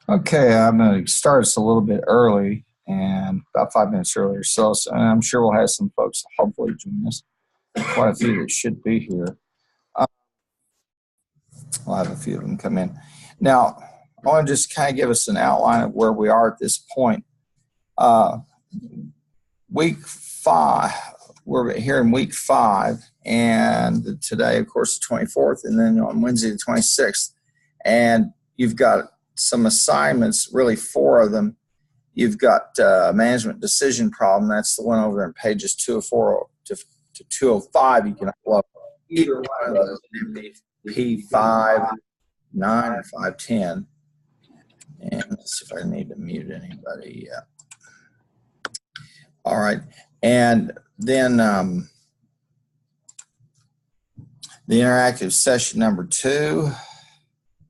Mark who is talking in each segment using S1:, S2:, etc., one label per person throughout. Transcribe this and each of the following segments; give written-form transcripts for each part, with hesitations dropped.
S1: Okay, I'm going to start us a little bit early and about 5 minutes earlier. So and I'm sure we'll have some folks hopefully join us. Quite a few that should be here. Uh, we'll have a few of them come in. Now, I want to just kind of give us an outline of where we are at this point. Uh, week 5, we're here in week 5, and today, of course, the 24th, and then on Wednesday, the 26th. And you've got some assignments, really 4 of them. You've got management decision problem. That's the one over in pages 204 to 205. You can upload either one of those, P5, 9, or 510. And let's see if I need to mute anybody. Yeah. All right. And then the interactive session number 2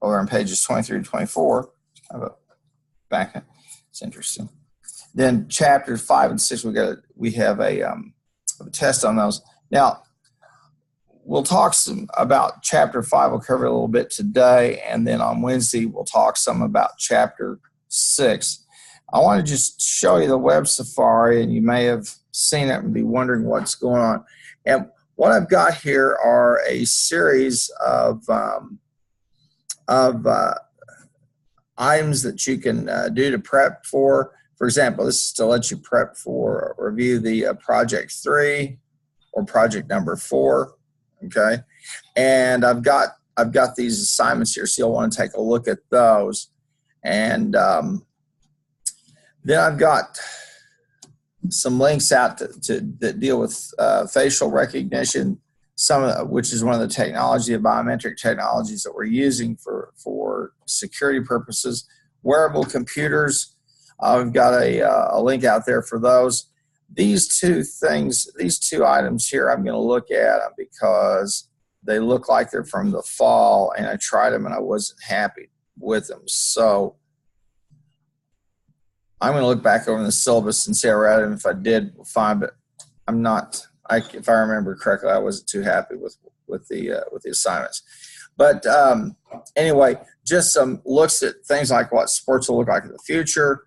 S1: over on pages 23 to 24. Kind of a back. It's interesting. Then chapters 5 and 6, we have a test on those. Now, we'll talk some about chapter 5. We'll cover it a little bit today, and then on Wednesday we'll talk some about chapter 6. I want to just show you the web safari, and you may have seen it and be wondering what's going on. And what I've got here are a series of items that you can do to prep for. For example, this is to let you prep for review the project 3 or project number 4. Okay, and I've got these assignments here, so you'll want to take a look at those. And then I've got some links out that deal with facial recognition, which is one of the biometric technologies that we're using for security purposes. Wearable computers, I've got a link out there for those. These two items here, I'm going to look at them because they look like they're from the fall, and I tried them and I wasn't happy with them. So I'm going to look back over the syllabus and see how I read them. If I did, fine, but I'm not. If I remember correctly, I wasn't too happy with the assignments. But anyway, just some looks at things like what sports will look like in the future.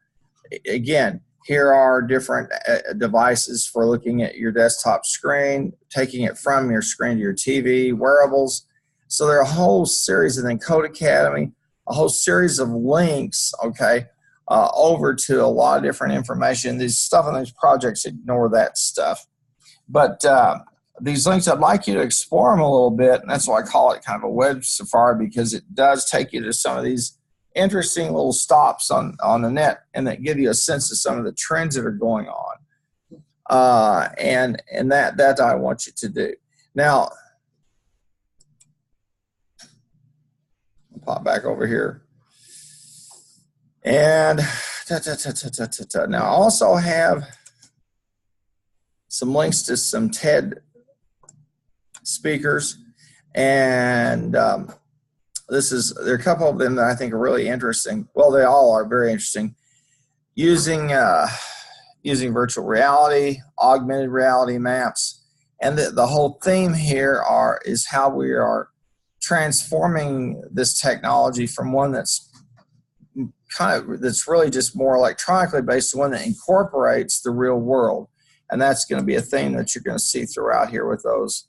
S1: Again, here are different devices for looking at your desktop screen, taking it from your screen to your TV, wearables. So there are a whole series, and then Code Academy, a whole series of links, okay, over to a lot of different information. These stuff on these projects, ignore that stuff. But these links, I'd like you to explore them a little bit, and that's why I call it kind of a web safari, because it does take you to some of these interesting little stops on the net, and that give you a sense of some of the trends that are going on. And that I want you to do. Now, I'll pop back over here. And now I also have some links to some TED speakers, and there are a couple of them that I think are really interesting. Well, they all are very interesting. Using virtual reality, augmented reality maps, and the whole theme here is how we are transforming this technology from one that's really just more electronically based to one that incorporates the real world. And that's going to be a theme that you're going to see throughout here with those.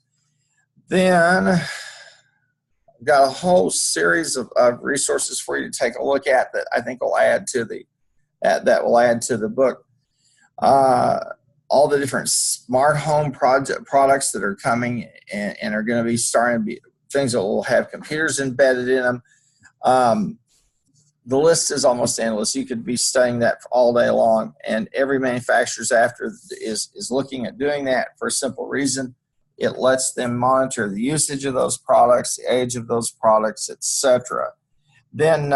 S1: Then I've got a whole series of resources for you to take a look at that I think will add to the book. All the different smart home products that are coming and are going to be starting to be things that will have computers embedded in them. The list is almost endless. You could be studying that all day long, and every manufacturer's after is looking at doing that for a simple reason. It lets them monitor the usage of those products, the age of those products, etc. Then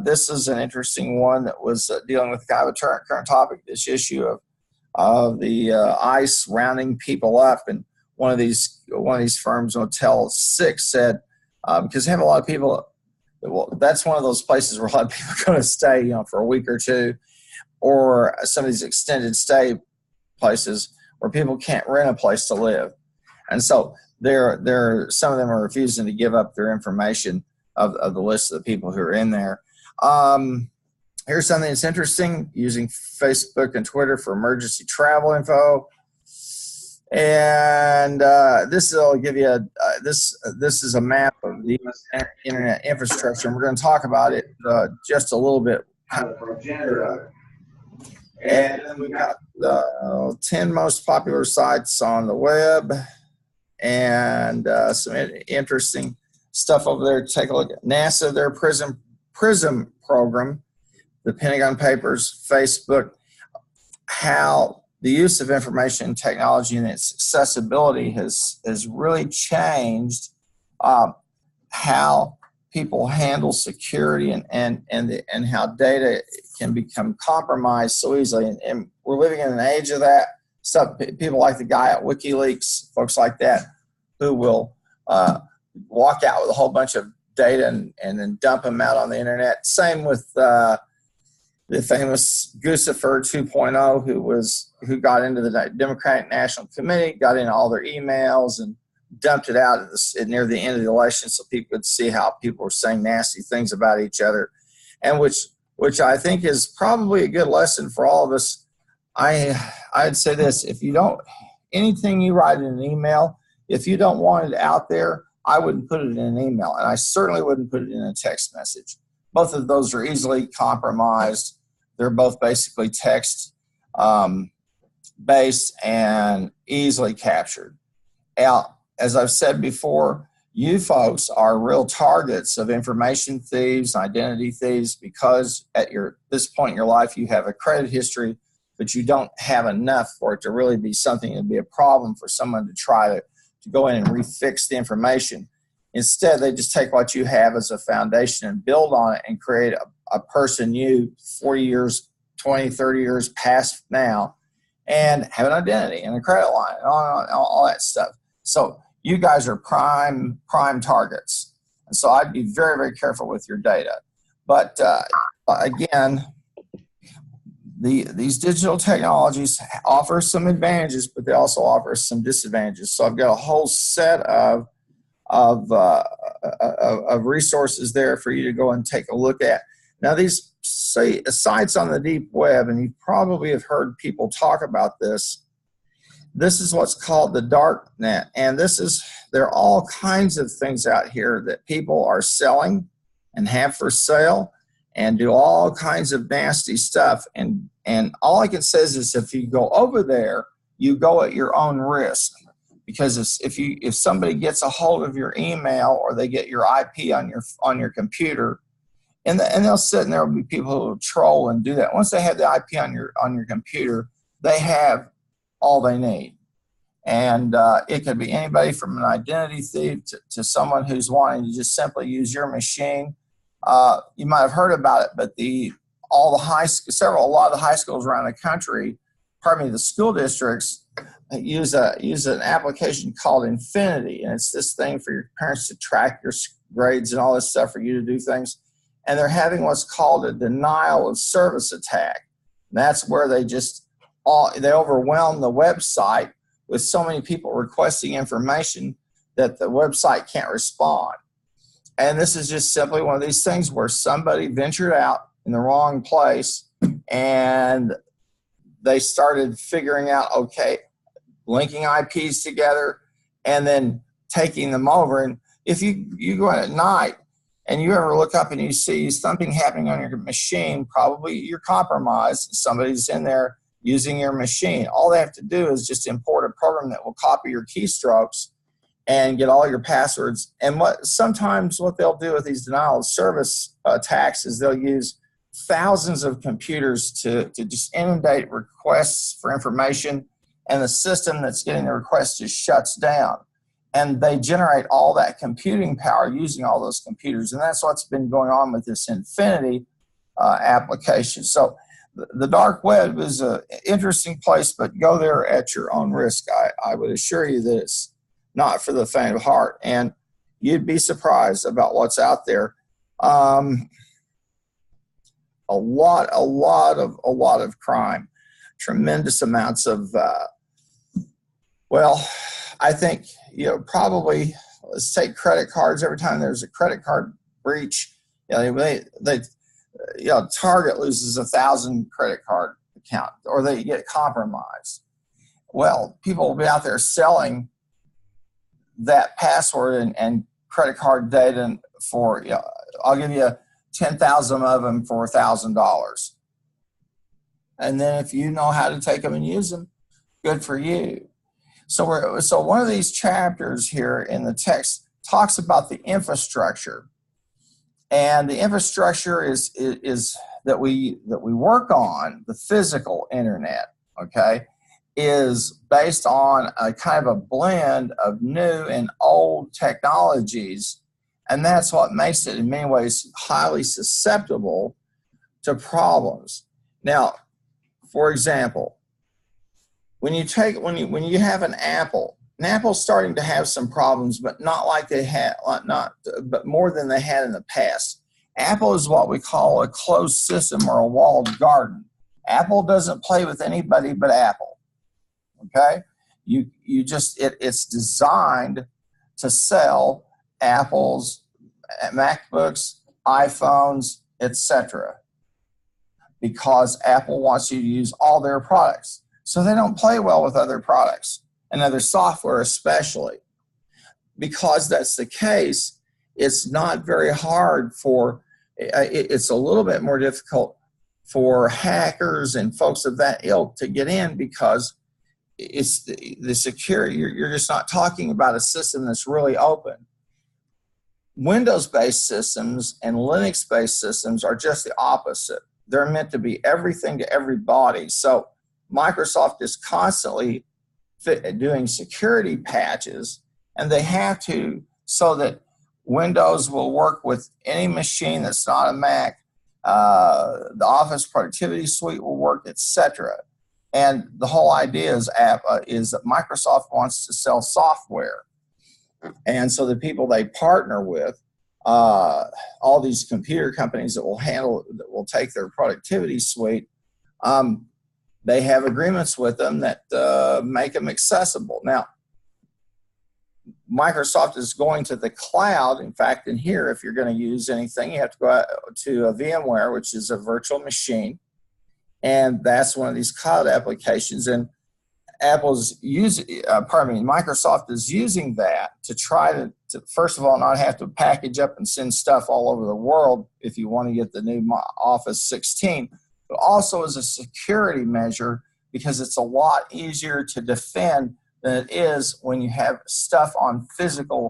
S1: this is an interesting one that was dealing with kind of a current topic, this issue of the ICE rounding people up. And one of these firms, Motel 6, said because they have a lot of people. Well, that's one of those places where a lot of people are going to stay, for a week or two, or some of these extended stay places where people can't rent a place to live, and so some of them are refusing to give up their information of the list of the people who are in there. Here's something that's interesting, using Facebook and Twitter for emergency travel info. And this will give you this is a map of the internet infrastructure, and we're going to talk about it just a little bit. And then we got the 10 most popular sites on the web, and some interesting stuff over there. Take a look at NASA, their PRISM program, the Pentagon Papers, Facebook, how the use of information technology and its accessibility has really changed how people handle security and how data can become compromised so easily. And we're living in an age of that. So people like the guy at WikiLeaks, folks like that, who will walk out with a whole bunch of data and then dump them out on the internet. Same with the famous Guccifer 2.0, who got into the Democratic National Committee, got into all their emails and dumped it out near the end of the election so people could see how people were saying nasty things about each other, and which I think is probably a good lesson for all of us. I'd say this: if you don't, anything you write in an email, if you don't want it out there, I wouldn't put it in an email, and I certainly wouldn't put it in a text message. Both of those are easily compromised. They're both basically text based and easily captured. Now, as I've said before, you folks are real targets of information thieves, identity thieves, because at this point in your life, you have a credit history, but you don't have enough for it to really be something that would be a problem for someone to try to go in and refix the information. Instead, they just take what you have as a foundation and build on it and create a person you 40 years, 20, 30 years past now, and have an identity and a credit line and all that stuff. So you guys are prime targets. And so I'd be very, very careful with your data. But again, these digital technologies offer some advantages, but they also offer some disadvantages. So I've got a whole set of resources there for you to go and take a look at. Now, these sites on the deep web, and you probably have heard people talk about this. This is what's called the dark net, and there are all kinds of things out here that people are selling and have for sale and do all kinds of nasty stuff. And all I can say is if you go over there, you go at your own risk. Because if somebody gets a hold of your email or they get your IP on your computer, and they'll sit and there will be people who will troll and do that. Once they have the IP on your computer, they have all they need. And it could be anybody from an identity thief to someone who's wanting to just simply use your machine. You might have heard about it, but a lot of the high schools around the country, the school districts, use an application called Infinity, and it's this thing for your parents to track your grades and all this stuff for you to do things. And they're having what's called a denial of service attack. And that's where they overwhelm the website with so many people requesting information that the website can't respond. And this is just simply one of these things where somebody ventured out in the wrong place and they started figuring out, okay, linking IPs together and then taking them over. And if you go in at night and you ever look up and you see something happening on your machine, probably you're compromised. Somebody's in there using your machine. All they have to do is just import a program that will copy your keystrokes and get all your passwords. And sometimes what they'll do with these denial of service attacks is they'll use thousands of computers to just inundate requests for information, and the system that's getting the request just shuts down. And they generate all that computing power using all those computers. And that's what's been going on with this Infinity application. So the dark web is an interesting place, but go there at your own risk. I would assure you that it's not for the faint of heart. And you'd be surprised about what's out there. A lot of crime, tremendous amounts of, I think, probably, let's take credit cards. Every time there's a credit card breach, they Target loses 1,000 credit card account, or they get compromised. Well, people will be out there selling that password and credit card data for, I'll give you 10,000 of them for $1,000. And then if you know how to take them and use them, good for you. So one of these chapters here in the text talks about the infrastructure. And the infrastructure is that we work on, the physical internet, okay, is based on a kind of a blend of new and old technologies. And that's what makes it in many ways highly susceptible to problems. Now, for example, when you have an Apple's starting to have some problems, but not like they had, but more than they had in the past. Apple is what we call a closed system or a walled garden. Apple doesn't play with anybody but Apple. Okay, it's designed to sell Apple's MacBooks, iPhones, etc. because Apple wants you to use all their products. So they don't play well with other products and other software especially. Because that's the case, it's not very hard it's a little bit more difficult for hackers and folks of that ilk to get in, because it's the security. You're just not talking about a system that's really open. Windows-based systems and Linux-based systems are just the opposite. They're meant to be everything to everybody. So Microsoft is constantly doing security patches, and they have to, so that Windows will work with any machine that's not a Mac. The Office Productivity Suite will work, etc. And the whole idea is that Microsoft wants to sell software. And so the people they partner with, all these computer companies that will take their productivity suite, they have agreements with them that make them accessible. Now, Microsoft is going to the cloud. In fact, in here, if you're going to use anything, you have to go out to a VMware, which is a virtual machine. And that's one of these cloud applications. And Microsoft is using that to try to, first of all, not have to package up and send stuff all over the world if you want to get the new Office 16, but also as a security measure, because it's a lot easier to defend than it is when you have stuff physically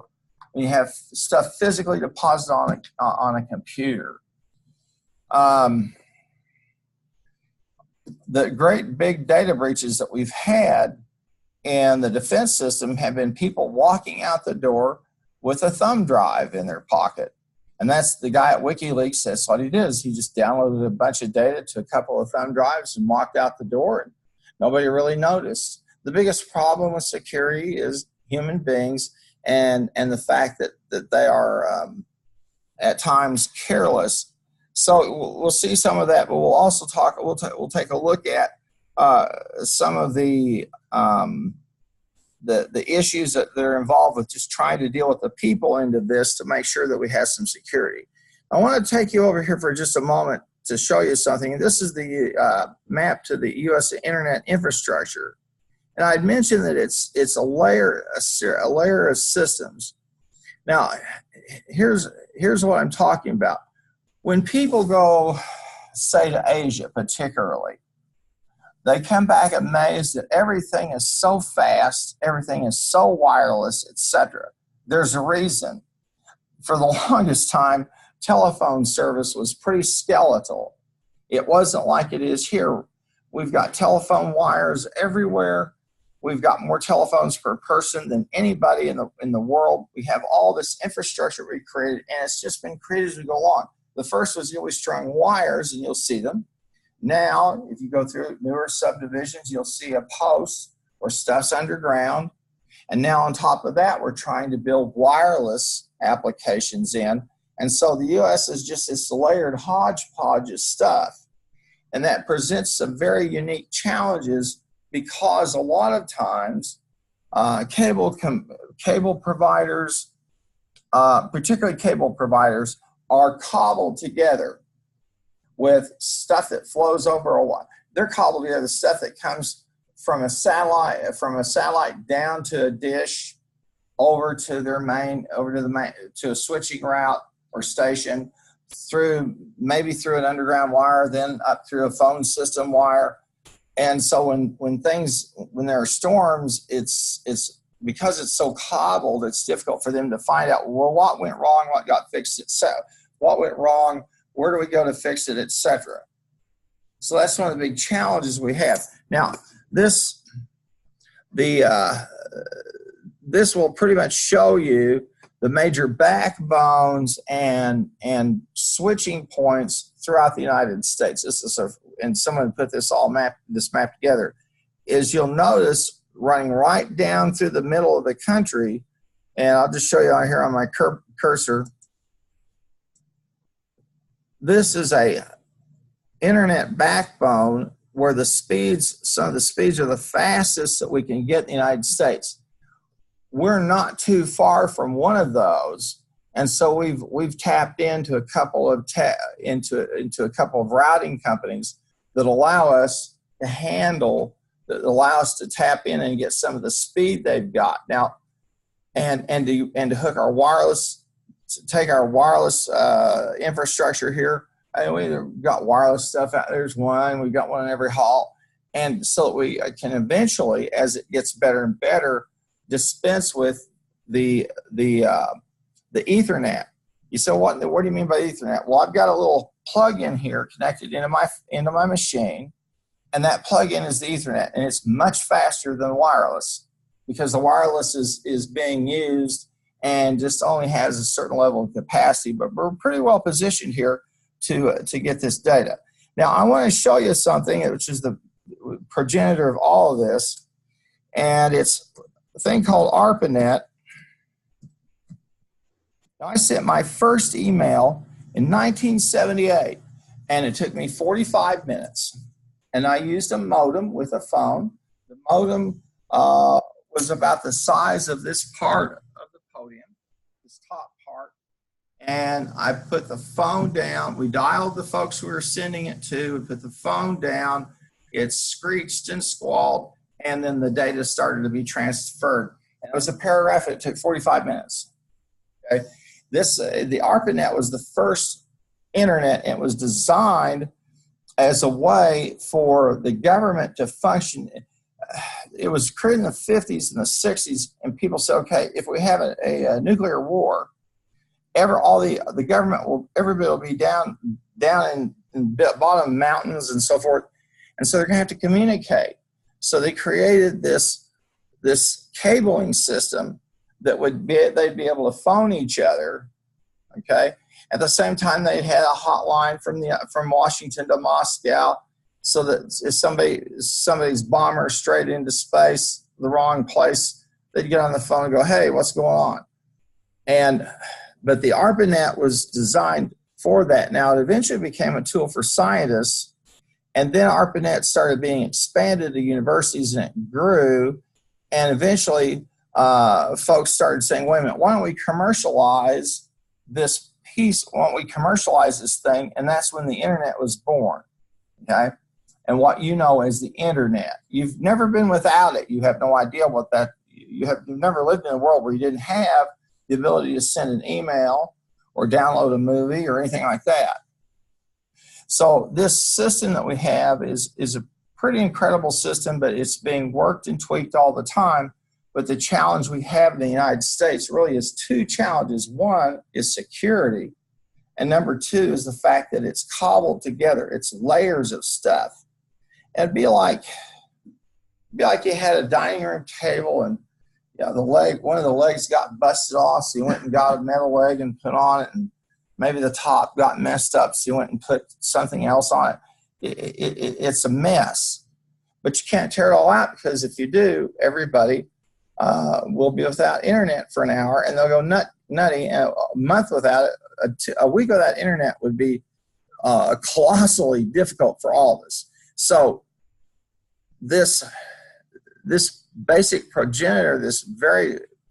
S1: deposited on a computer. The great big data breaches that we've had in the defense system have been people walking out the door with a thumb drive in their pocket. And that's the guy at WikiLeaks. That's what he did, is he just downloaded a bunch of data to a couple of thumb drives and walked out the door, and nobody really noticed. The biggest problem with security is human beings and the fact that they are at times careless. So we'll see some of that, but we'll also we'll take a look at some of the issues that are involved with just trying to deal with the people into this to make sure that we have some security. I want to take you over here for just a moment to show you something. This is the map to the U.S. Internet infrastructure. And I'd mentioned that it's a layer of systems. Now, here's what I'm talking about. When people go, say, to Asia particularly, they come back amazed that everything is so fast, everything is so wireless, etc. There's a reason. For the longest time, telephone service was pretty skeletal. It wasn't like it is here. We've got telephone wires everywhere. We've got more telephones per person than anybody in the world. We have all this infrastructure we created, and it's just been created as we go along. The first was we strung wires, and you'll see them. Now, if you go through newer subdivisions, you'll see a post where stuff's underground. And now on top of that, we're trying to build wireless applications in. And so the U.S. is just this layered hodgepodge of stuff. And that presents some very unique challenges, because a lot of times cable providers, particularly cable providers, are cobbled together. with stuff that flows over a while. They're cobbled together, the stuff that comes from a satellite down to a dish, over to their main, to a switching route or station, maybe through an underground wire, then up through a phone system wire. And so when there are storms, it's because it's so cobbled, it's difficult for them to find out, well, what went wrong, what got fixed, etc. What went wrong, where do we go to fix it, etc. So that's one of the big challenges we have. Now, this will pretty much show you the major backbones and switching points throughout the United States. And someone put this map together, is you'll notice running right down through the middle of the country, and I'll just show you out here on my cursor. This is a internet backbone where some of the speeds are the fastest that we can get in the United States. We're not too far from one of those, and so we've tapped into a couple of routing companies that allow us to tap in and get some of the speed they've got now, and to hook our wireless, to take our wireless infrastructure here. I mean, we've got wireless stuff out there's one. We've got one in every hall, and so we can eventually, as it gets better and better, dispense with the Ethernet. You say, what do you mean by Ethernet? Well, I've got a little plug-in here connected into my machine, and that plug-in is the Ethernet, and it's much faster than wireless because the wireless is being used and just only has a certain level of capacity. But we're pretty well positioned here to get this data. Now, I want to show you something which is the progenitor of all of this, and it's a thing called ARPANET. Now, I sent my first email in 1978, and it took me 45 minutes. And I used a modem with a phone. The modem was about the size of this part of the podium, this top part. And I put the phone down. We dialed the folks we were sending it to. We put the phone down. It screeched and squalled, and then the data started to be transferred. And it was a paragraph. It took 45 minutes. Okay, the ARPANET was the first internet. It was designed as a way for the government to function. It was created in the 50s and the 60s, and people said, okay, if we have a nuclear war, everybody will be down in bottom mountains and so forth, and so they're going to have to communicate. So they created this cabling system that they'd be able to phone each other, okay? At the same time, they had a hotline from Washington to Moscow, so that if somebody's bomber straight into space, the wrong place, they'd get on the phone and go, hey, what's going on? But the ARPANET was designed for that. Now, it eventually became a tool for scientists, and then ARPANET started being expanded to universities, and it grew, and eventually folks started saying, wait a minute, why don't we commercialize this piece? Why don't we commercialize this thing? And that's when the internet was born, okay? And what you know as the internet. You've never been without it. You have no idea what that, you've never lived in a world where you didn't have the ability to send an email or download a movie or anything like that. So this system that we have is a pretty incredible system, but it's being worked and tweaked all the time. But the challenge we have in the United States really is two challenges. One is security, and number two is the fact that it's cobbled together. It's layers of stuff. And it'd be like you had a dining room table, and one of the legs got busted off, so you went and got a metal leg and put on it, and maybe the top got messed up, so you went and put something else on it. It's a mess. But you can't tear it all out, because if you do, everybody will be without internet for an hour, and they'll go nutty. And a month without it, a week without internet would be colossally difficult for all of us. So this basic progenitor,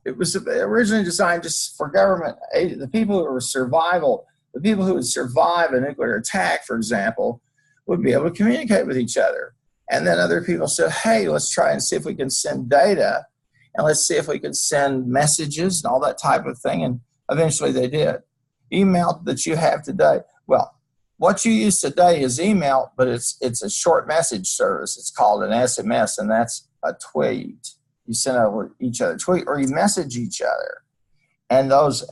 S1: it was originally designed just for government, the people who were survival, The people who would survive a nuclear attack, for example, would be able to communicate with each other. And then other people said, hey, let's try and see if we can send data, and let's see if we can send messages and all that type of thing. And eventually they did. Email that you have today, well, what you use today is email, but it's a short message service. It's called an SMS, and that's a tweet. You send over each other a tweet, or you message each other. And those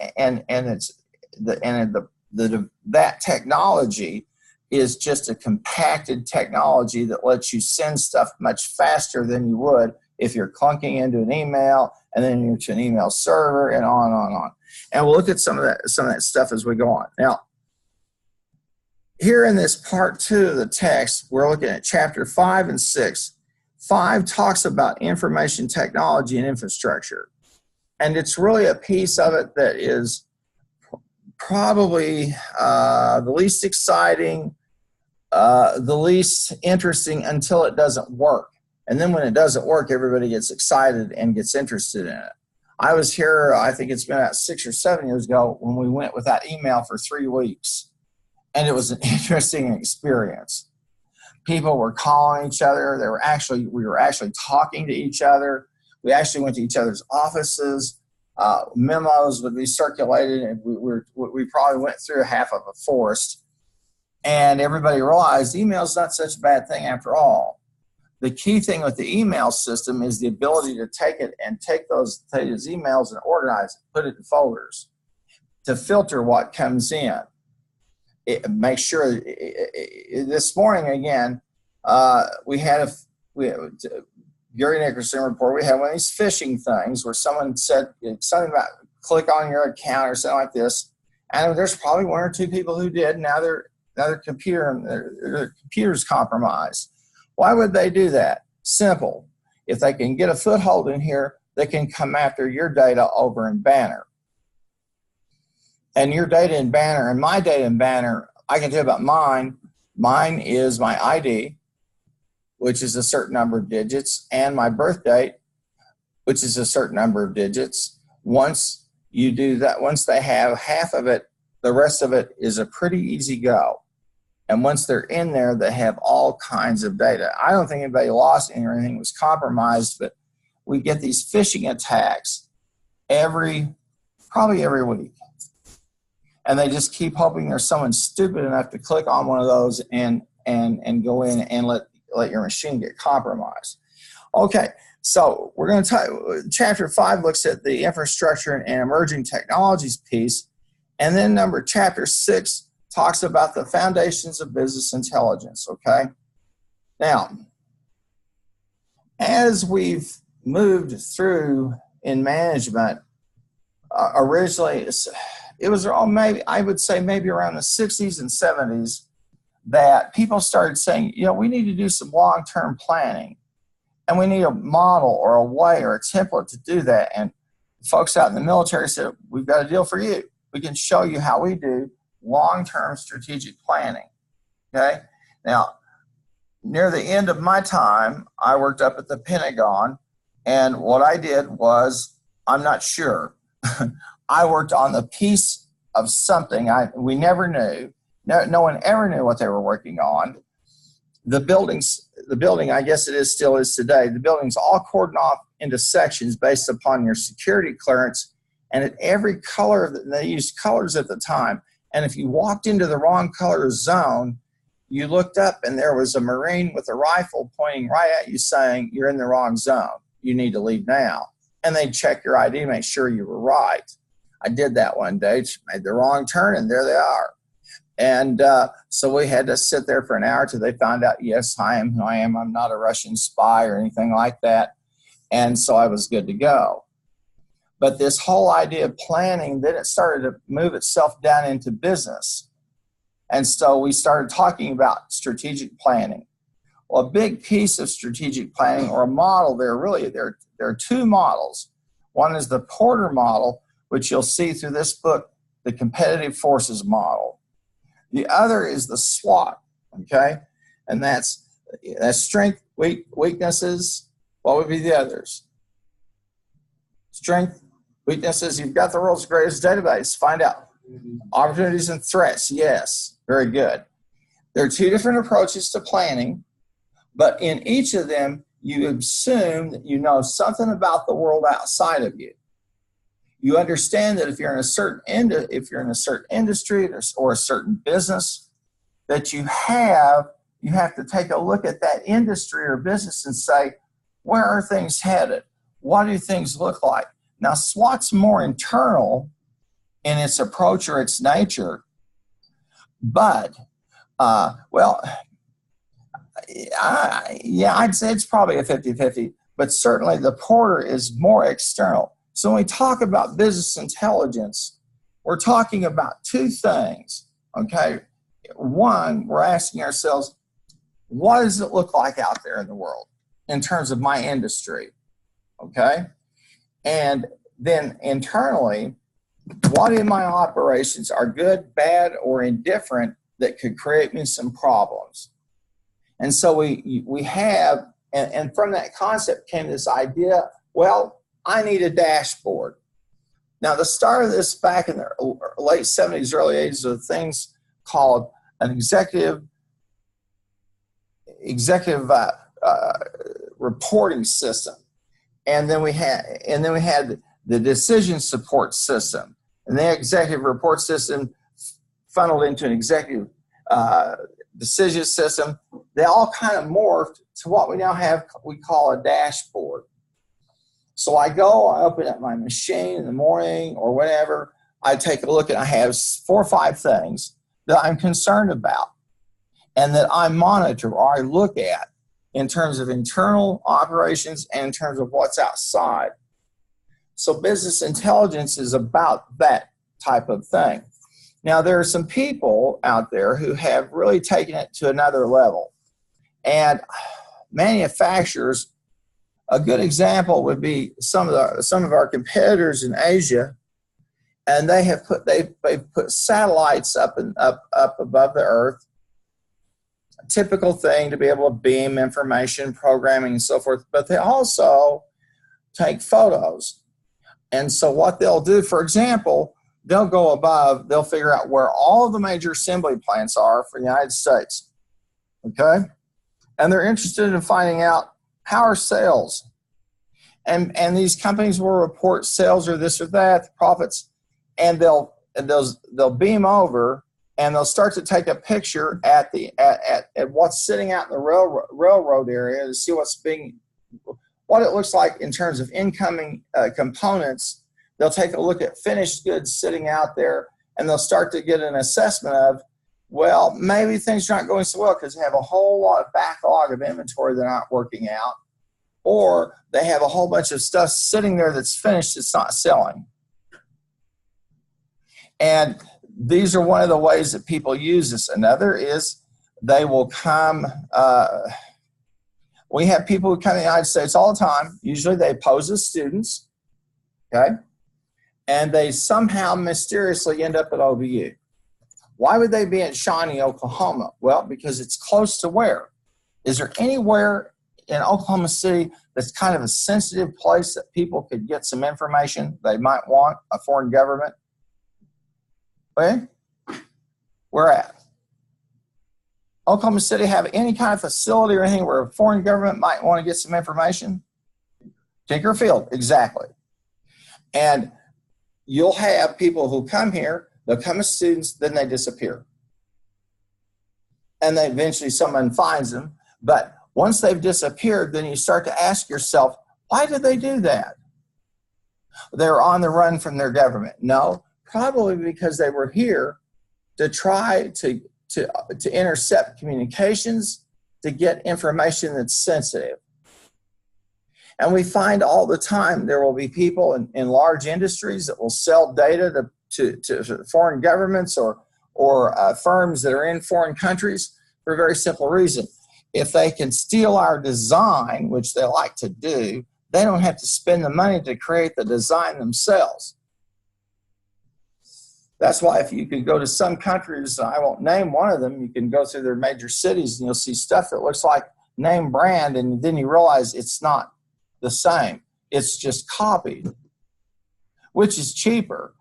S1: that technology is just a compacted technology that lets you send stuff much faster than you would if you're clunking into an email and then into an email server and on and on and on. And we'll look at some of that stuff as we go on. Now, here in this part 2 of the text, we're looking at chapter 5 and 6. 5 talks about information technology and infrastructure. And it's really a piece of it that is probably the least exciting, the least interesting until it doesn't work. And then when it doesn't work, everybody gets excited and gets interested in it. I was here, I think it's been about 6 or 7 years ago, when we went without email for 3 weeks. And it was an interesting experience. People were calling each other. We were actually talking to each other. We actually went to each other's offices. Memos would be circulated, and we probably went through half of a forest. And everybody realized email is not such a bad thing after all. The key thing with the email system is the ability to take it and take those emails and organize it, put it in folders, to filter what comes in. Make sure. This morning again, we had Gary Nickerson report. We had one of these phishing things where someone said something about click on your account or something like this, and there's probably 1 or 2 people who did. Now their computer's compromised. Why would they do that? Simple. If they can get a foothold in here, they can come after your data over in Banner. And your data in Banner and my data in Banner, I can tell you about mine. Mine is my ID, which is a certain number of digits, and my birth date, which is a certain number of digits. Once you do that, once they have half of it, the rest of it is a pretty easy go. And once they're in there, they have all kinds of data. I don't think anybody lost anything or anything was compromised, but we get these phishing attacks probably every week. And they just keep hoping there's someone stupid enough to click on one of those and go in and let your machine get compromised. Okay, so we're going to talk. Chapter 5 looks at the infrastructure and emerging technologies piece, and then chapter 6 talks about the foundations of business intelligence. Okay, now as we've moved through in management, originally it was I would say maybe around the 60s and 70s that people started saying, we need to do some long-term planning, and we need a model or a way or a template to do that. And folks out in the military said, we've got a deal for you. We can show you how we do long-term strategic planning. Okay? Now, near the end of my time, I worked up at the Pentagon, and what I did was, I'm not sure. I worked on the piece of something we never knew. No one ever knew what they were working on. The building, I guess still is today, the building's all cordoned off into sections based upon your security clearance, and at every color, they used colors at the time, and if you walked into the wrong color zone, you looked up and there was a Marine with a rifle pointing right at you saying, you're in the wrong zone. You need to leave now. And they'd check your ID, make sure you were right. I did that one day, made the wrong turn, and there they are. And so we had to sit there for an hour till they found out, yes, I am who I am. I'm not a Russian spy or anything like that. And so I was good to go. But this whole idea of planning, then it started to move itself down into business. And so we started talking about strategic planning. Well, a big piece of strategic planning, or a model, there are 2 models. One is the Porter model, which you'll see through this book, the competitive forces model. The other is the SWOT, okay? And that's strength, weaknesses. What would be the others? Strength, weaknesses. You've got the world's greatest database. Find out Opportunities and threats, yes, very good. There are two different approaches to planning, but in each of them, you assume that you know something about the world outside of you. You understand that if you're in a certain industry or a certain business, that you have to take a look at that industry or business and say, where are things headed? What do things look like? Now, SWOT's more internal in its approach or its nature, but, I'd say it's probably a 50-50, but certainly the Porter is more external. So when we talk about business intelligence, we're talking about two things, okay? One, we're asking ourselves, what does it look like out there in the world in terms of my industry, okay? And then internally, what in my operations are good, bad, or indifferent that could create me some problems? And so we have, and from that concept came this idea, well, I need a dashboard. Now, the start of this back in the late 70s, early 80s are things called an executive reporting system, and then we had the decision support system, and the executive report system funneled into an executive decision system. They all kind of morphed to what we now have, we call a dashboard. So I open up my machine in the morning or whatever, I take a look and I have 4 or 5 things that I'm concerned about and that I monitor or I look at in terms of internal operations and in terms of what's outside. So business intelligence is about that type of thing. Now, there are some people out there who have really taken it to another level. And manufacturers, a good example would be some of our competitors in Asia, and they've put satellites up above the earth. A typical thing to be able to beam information, programming, and so forth. But they also take photos. And so what they'll do, for example, they'll go above, they'll figure out where all of the major assembly plants are for the United States, okay? And they're interested in finding out how are sales. And these companies will report sales or this or that, profits, and they'll beam over and they'll start to take a picture at what's sitting out in the railroad area to see what it looks like in terms of incoming components. They'll take a look at finished goods sitting out there, and they'll start to get an assessment of, well, maybe things aren't going so well because they have a whole lot of backlog of inventory they're not working out, or they have a whole bunch of stuff sitting there that's finished that's not selling. And these are one of the ways that people use this. Another is they will come, we have people who come to the United States all the time. Usually they pose as students, okay? And they somehow mysteriously end up at OBU. Why would they be in Shawnee, Oklahoma? Well, because it's close to where? Is there anywhere in Oklahoma City that's kind of a sensitive place that people could get some information they might want, a foreign government? Okay? Where at? Oklahoma City have any kind of facility or anything where a foreign government might want to get some information? Tinker Field, exactly. And you'll have people who come here, they'll come as students, then they disappear. And then eventually someone finds them. But once they've disappeared, then you start to ask yourself, why did they do that? They're on the run from their government. No, probably because they were here to try to intercept communications, to get information that's sensitive. And we find all the time there will be people in large industries that will sell data to foreign governments or firms that are in foreign countries for a very simple reason. If they can steal our design, which they like to do, they don't have to spend the money to create the design themselves. That's why if you could go to some countries, I won't name one of them, you can go through their major cities and you'll see stuff that looks like name brand, and then you realize it's not the same. It's just copied, which is cheaper.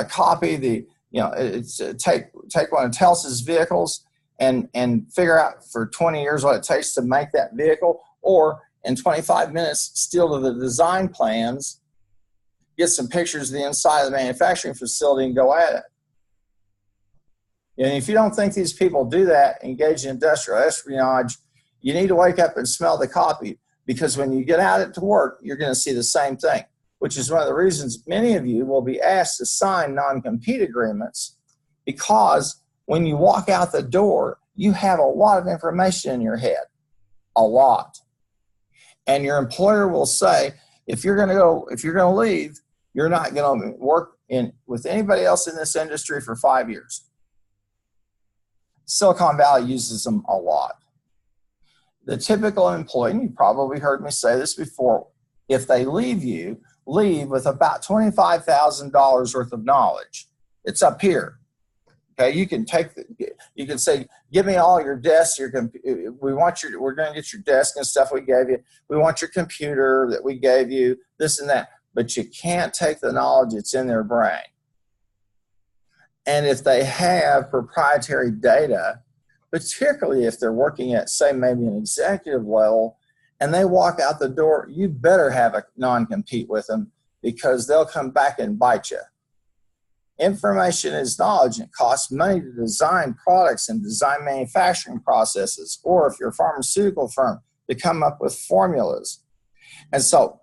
S1: Copy it's take one of Telsa's vehicles and figure out for 20 years what it takes to make that vehicle, or in 25 minutes steal the design plans, get some pictures of the inside of the manufacturing facility, and go at it. And if you don't think these people do that, engage in industrial espionage, you need to wake up and smell the coffee, because when you get out to work, you're going to see the same thing, which is one of the reasons many of you will be asked to sign non-compete agreements, because when you walk out the door, you have a lot of information in your head, a lot. And your employer will say, if you're going to leave, you're not going to work with anybody else in this industry for 5 years. Silicon Valley uses them a lot. The typical employee, and you probably heard me say this before, if they leave with about $25,000 worth of knowledge. It's up here. Okay, you can say, give me all your desks. We're going to get your desk and stuff we gave you. We want your computer that we gave you, this and that. But you can't take the knowledge that's in their brain. And if they have proprietary data, particularly if they're working at, say, maybe an executive level, and they walk out the door, you better have a non-compete with them, because they'll come back and bite you. Information is knowledge, and it costs money to design products and design manufacturing processes, or if you're a pharmaceutical firm, to come up with formulas. And so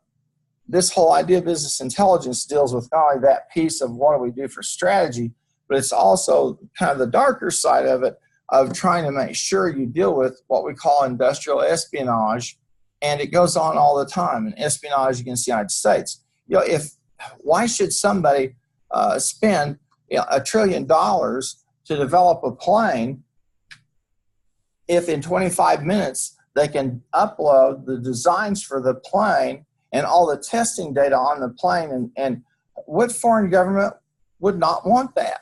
S1: this whole idea of business intelligence deals with not only that piece of what do we do for strategy, but it's also kind of the darker side of it, of trying to make sure you deal with what we call industrial espionage, and it goes on all the time, and espionage against the United States. Why should somebody spend $1 trillion to develop a plane if in 25 minutes they can upload the designs for the plane and all the testing data on the plane? And what foreign government would not want that?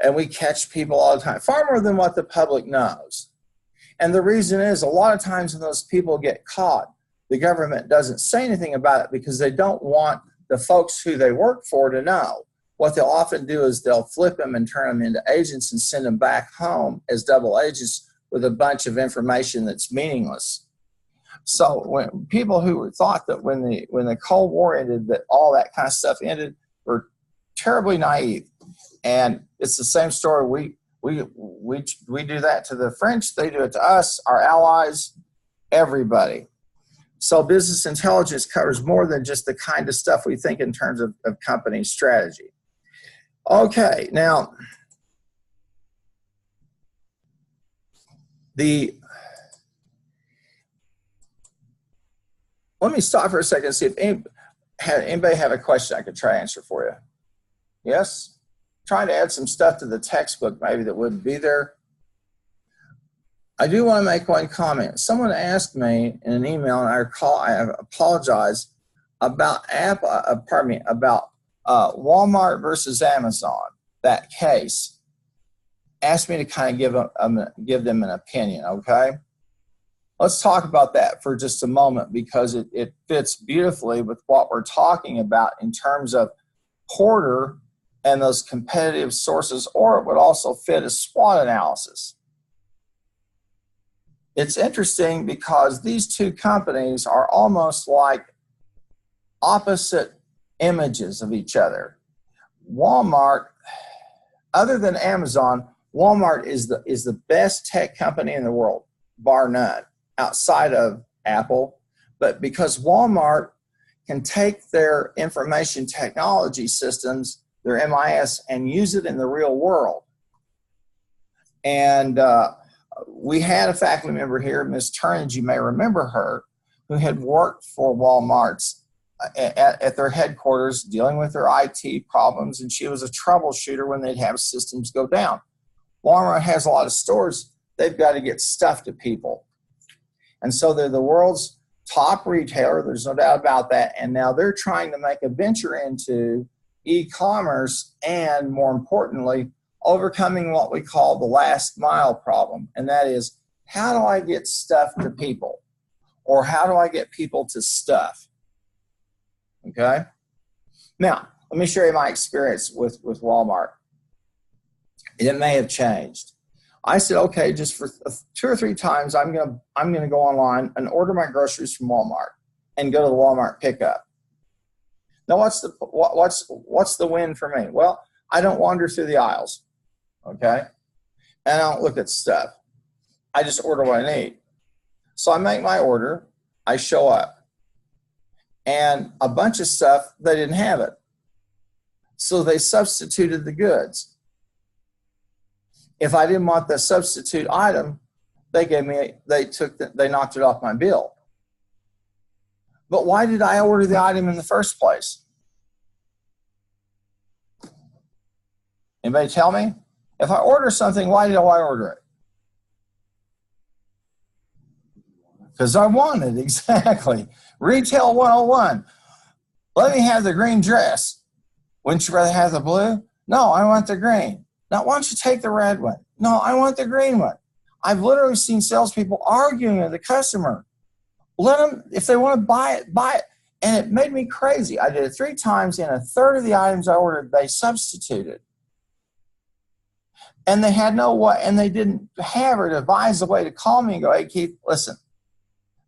S1: And we catch people all the time, far more than what the public knows. And the reason is, a lot of times when those people get caught, the government doesn't say anything about it because they don't want the folks who they work for to know. What they'll often do is they'll flip them and turn them into agents and send them back home as double agents with a bunch of information that's meaningless. So when people who thought that when the Cold War ended, that all that kind of stuff ended, were terribly naive. And it's the same story. We do that to the French. They do it to us, our allies, everybody. So business intelligence covers more than just the kind of stuff we think in terms of company strategy. Okay, now let me stop for a second and see if anybody have a question I could try to answer for you. Yes? Trying to add some stuff to the textbook maybe that wouldn't be there. I do want to make one comment. Someone asked me in an email, and I apologize, about Walmart versus Amazon, that case. Asked me to kind of give them an opinion, okay? Let's talk about that for just a moment, because it fits beautifully with what we're talking about in terms of Porter and those competitive sources, or it would also fit a SWOT analysis. It's interesting because these two companies are almost like opposite images of each other. Walmart, other than Amazon, Walmart is the best tech company in the world, bar none, outside of Apple. But because Walmart can take their information technology systems, their MIS, and use it in the real world. And we had a faculty member here, Ms. Turnage, you may remember her, who had worked for Walmart's at their headquarters dealing with their IT problems, and she was a troubleshooter when they'd have systems go down. Walmart has a lot of stores. They've got to get stuff to people. And so they're the world's top retailer, there's no doubt about that, and now they're trying to make a venture into e-commerce and, more importantly, overcoming what we call the last mile problem, and that is, how do I get stuff to people? Or how do I get people to stuff? Okay? Now, Let me share you my experience with Walmart. It may have changed. I said, okay, just for 2 or 3 times, I'm gonna go online and order my groceries from Walmart and go to the Walmart pickup. Now, what's the win for me? Well, I don't wander through the aisles, okay, and I don't look at stuff. I just order what I need. So I make my order, I show up, and a bunch of stuff, they didn't have it. So they substituted the goods. If I didn't want the substitute item, they knocked it off my bill. But why did I order the item in the first place? Anybody tell me? If I order something, why do I order it? Because I want it, exactly. Retail 101. Let me have the green dress. Wouldn't you rather have the blue? No, I want the green. Now, why don't you take the red one? No, I want the green one. I've literally seen salespeople arguing with the customer. Let them, if they want to buy it, buy it. And it made me crazy. I did it 3 times, and a third of the items I ordered, they substituted. And they had no way, and they didn't have or devise a way to call me and go, hey, Keith, listen,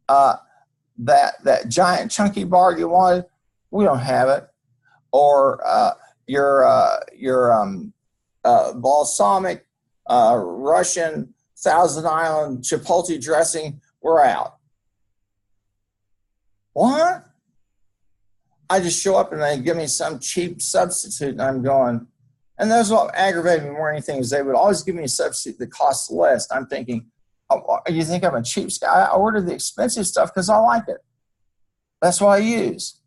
S1: that giant chunky bar you wanted, we don't have it. Or your balsamic Russian Thousand Island Chipotle dressing, we're out. What? I just show up and they give me some cheap substitute, and I'm going, and that's what aggravated me more than anything is they would always give me a substitute that costs less. I'm thinking, oh, you think I'm a cheap guy? I ordered the expensive stuff because I like it. That's what I use.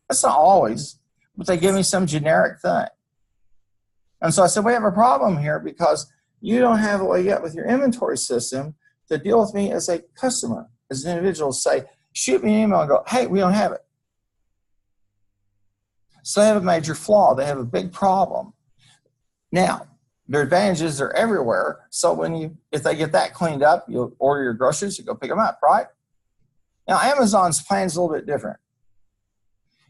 S1: That's not always, but they give me some generic thing. And so I said, we have a problem here because you don't have a way yet with your inventory system to deal with me as a customer, as an individual. Say, shoot me an email and go, hey, we don't have it. So they have a major flaw. They have a big problem. Now, their advantages are everywhere. So if they get that cleaned up, you'll order your groceries, you go pick them up, right? Now, Amazon's plan is a little bit different.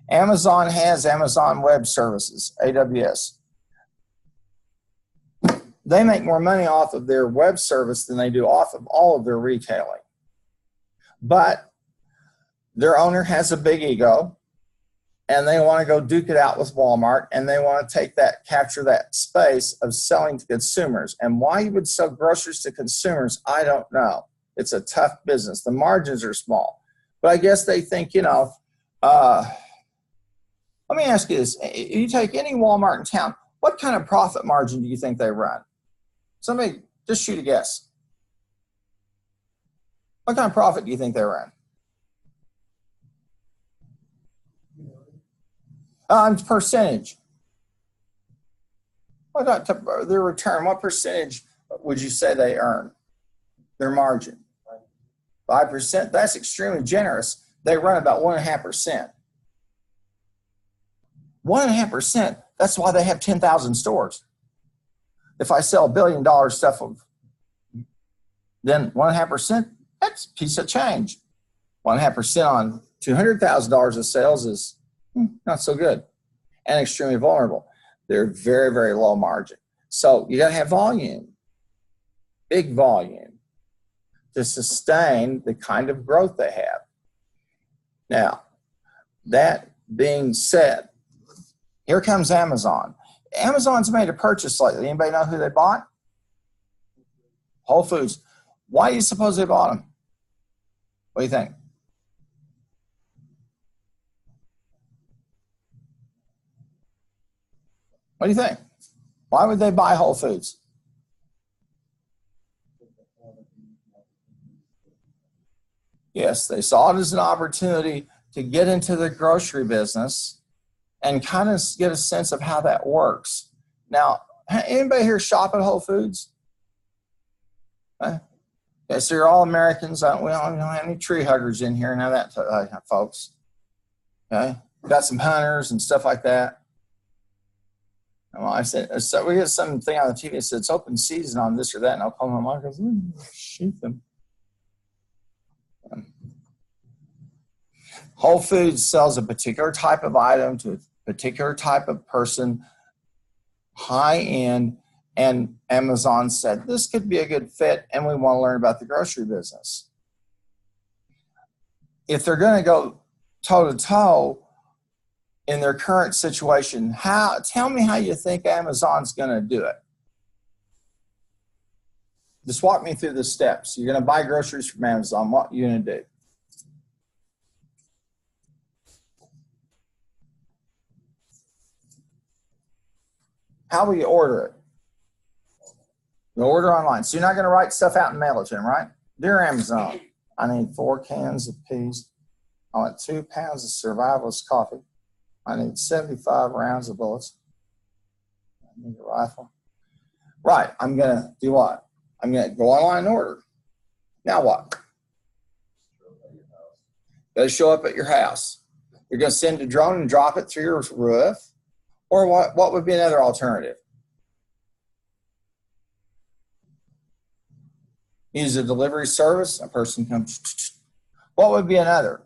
S1: Amazon has Amazon Web Services, AWS. They make more money off of their web service than they do off of all of their retailing. But their owner has a big ego, and they want to go duke it out with Walmart, and they want to capture that space of selling to consumers. And why you would sell groceries to consumers, I don't know. It's a tough business. The margins are small. But I guess they think, let me ask you this. You take any Walmart in town, what kind of profit margin do you think they run? Somebody, just shoot a guess. What kind of profit do you think they run? Percentage. What about their return? What percentage would you say they earn? Their margin? 5%? That's extremely generous. They run about 1.5%. 1.5%, that's why they have 10,000 stores. If I sell $1 billion stuff, then 1.5%, that's a piece of change. 1.5% on $200,000 of sales is not so good and extremely vulnerable. They're very, very low margin. So you got to have volume, big volume, to sustain the kind of growth they have. Now, that being said, here comes Amazon. Amazon's made a purchase lately. Anybody know who they bought? Whole Foods. Why do you suppose they bought them? What do you think? What do you think? Why would they buy Whole Foods? Yes, they saw it as an opportunity to get into the grocery business and kind of get a sense of how that works. Now, anybody here shop at Whole Foods? Okay, so you're all Americans. We don't have any tree huggers in here, none of that, folks. Okay, got some hunters and stuff like that. Well, I said, so we get something on the TV that says it's open season on this or that, and I'll call my mom and go, shoot them. Whole Foods sells a particular type of item to particular type of person, high end, and Amazon said this could be a good fit and we want to learn about the grocery business. If they're going to go toe to toe in their current situation, tell me how you think Amazon's going to do it. Just walk me through the steps. You're going to buy groceries from Amazon. What are you going to do? How will you order it? You'll order online. So you're not going to write stuff out and mail it to them, right? Dear Amazon, I need 4 cans of peas. I want 2 pounds of survivalist coffee. I need 75 rounds of bullets. I need a rifle. Right, I'm going to do what? I'm going to go online and order. Now what? It'll show up at your house. You're going to send a drone and drop it through your roof? Or what would be another alternative? Use a delivery service. A person comes. What would be another?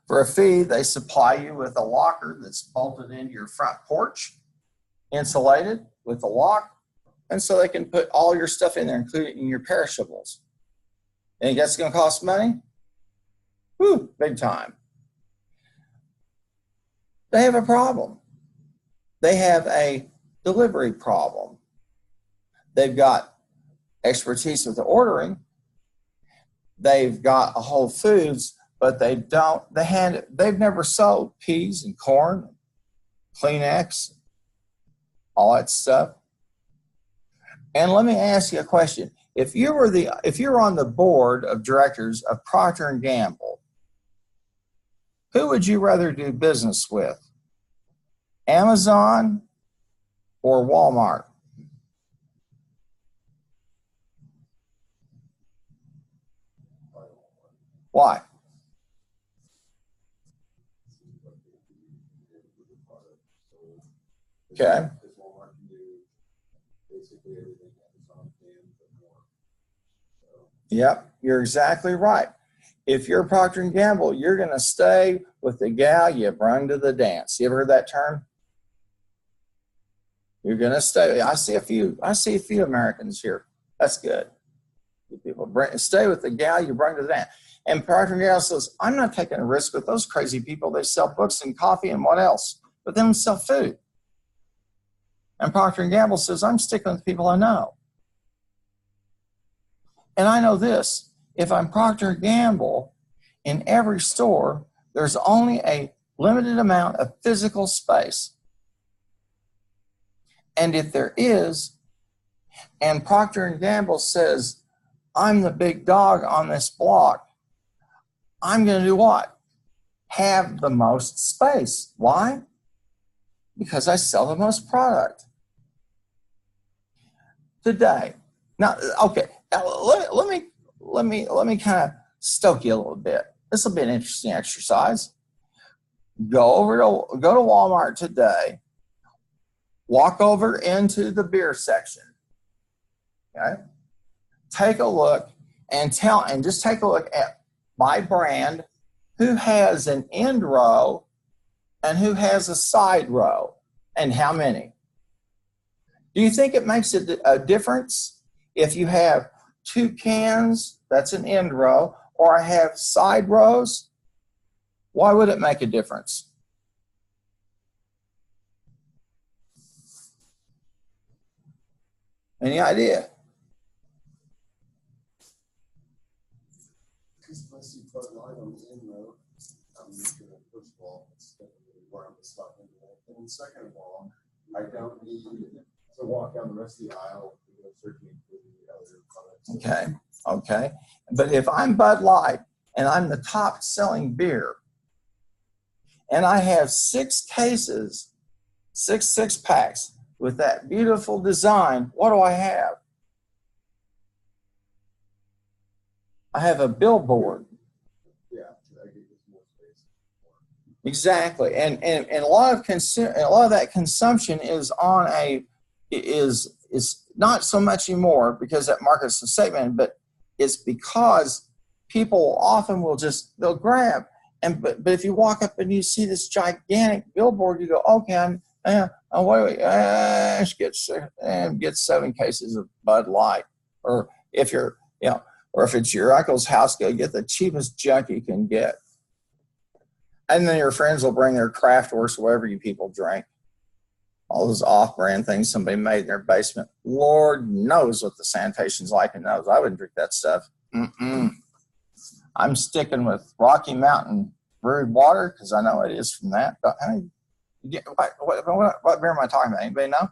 S1: For a fee, they supply you with a locker that's bolted into your front porch, insulated with a lock, and so they can put all your stuff in there, including your perishables. And that's going to cost money? Whew, big time. They have a problem. They have a delivery problem. They've got expertise with the ordering. They've got a Whole Foods, but they've never sold peas and corn, Kleenex, all that stuff. And let me ask you a question. If you were on the board of directors of Procter & Gamble, who would you rather do business with? Amazon or Walmart? Why? Okay. Yep, you're exactly right. If you're Procter & Gamble, you're going to stay with the gal you brung to the dance. You ever heard that term? You're going to stay. I see a few Americans here. That's good. People stay with the gal you bring to the dance. And Procter & Gamble says, I'm not taking a risk with those crazy people. They sell books and coffee and what else? But they don't sell food. And Procter & Gamble says, I'm sticking with the people I know. And I know this. If I'm Procter & Gamble, in every store, there's only a limited amount of physical space. And if there is, and Procter & Gamble says, I'm the big dog on this block, I'm going to do what? Have the most space. Why? Because I sell the most product. Today. Now, okay, now let me kind of stoke you a little bit. This will be an interesting exercise. Go to Walmart today. Walk over into the beer section. Okay? Take a look and just take a look at by brand who has an end row and who has a side row and how many. Do you think it makes a difference if you have 2 cans, that's an end row, or I have side rows? Why would it make a difference? Any idea?
S2: Unless you put line on the end row, first of all, it's definitely where I'm stuck into it. And second of all, I don't need to walk down the rest of the aisle to go searching for the other products.
S1: Okay. But if I'm Bud Light and I'm the top selling beer and I have 6 cases, 6 packs with that beautiful design, what do I have? I have a billboard.
S2: Yeah, I give it more space.
S1: Exactly, and a lot of that consumption is on is not so much anymore because that market's a segment, but it's because people often will they'll grab. But if you walk up and you see this gigantic billboard, you go, okay, let's get 7 cases of Bud Light. Or if you're, or if it's your uncle's house, go get the cheapest junk you can get. And then your friends will bring their craft works, whatever you people drink. All those off-brand things somebody made in their basement. Lord knows what the sanitation's like in those. I wouldn't drink that stuff. I'm sticking with Rocky Mountain brewed water because I know it is from that. But what beer am I talking about? Anybody know?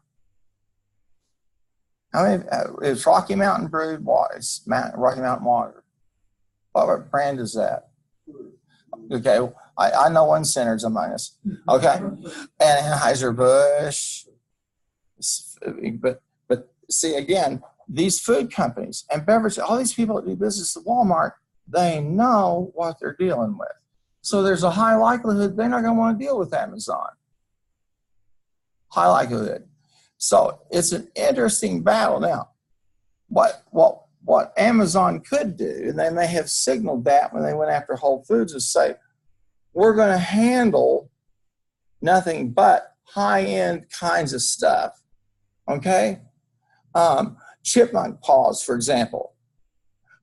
S1: It's Rocky Mountain brewed water. It's Rocky Mountain water. What brand is that? Okay, I know one centers among us. Okay, Anheuser-Busch. But see, again, these food companies and beverage, all these people that do business at Walmart, they know what they're dealing with. So there's a high likelihood they're not going to want to deal with Amazon. High likelihood. So it's an interesting battle. Now, what Amazon could do, and they may have signaled that when they went after Whole Foods, is say, we're going to handle nothing but high-end kinds of stuff, okay? Chipmunk paws, for example,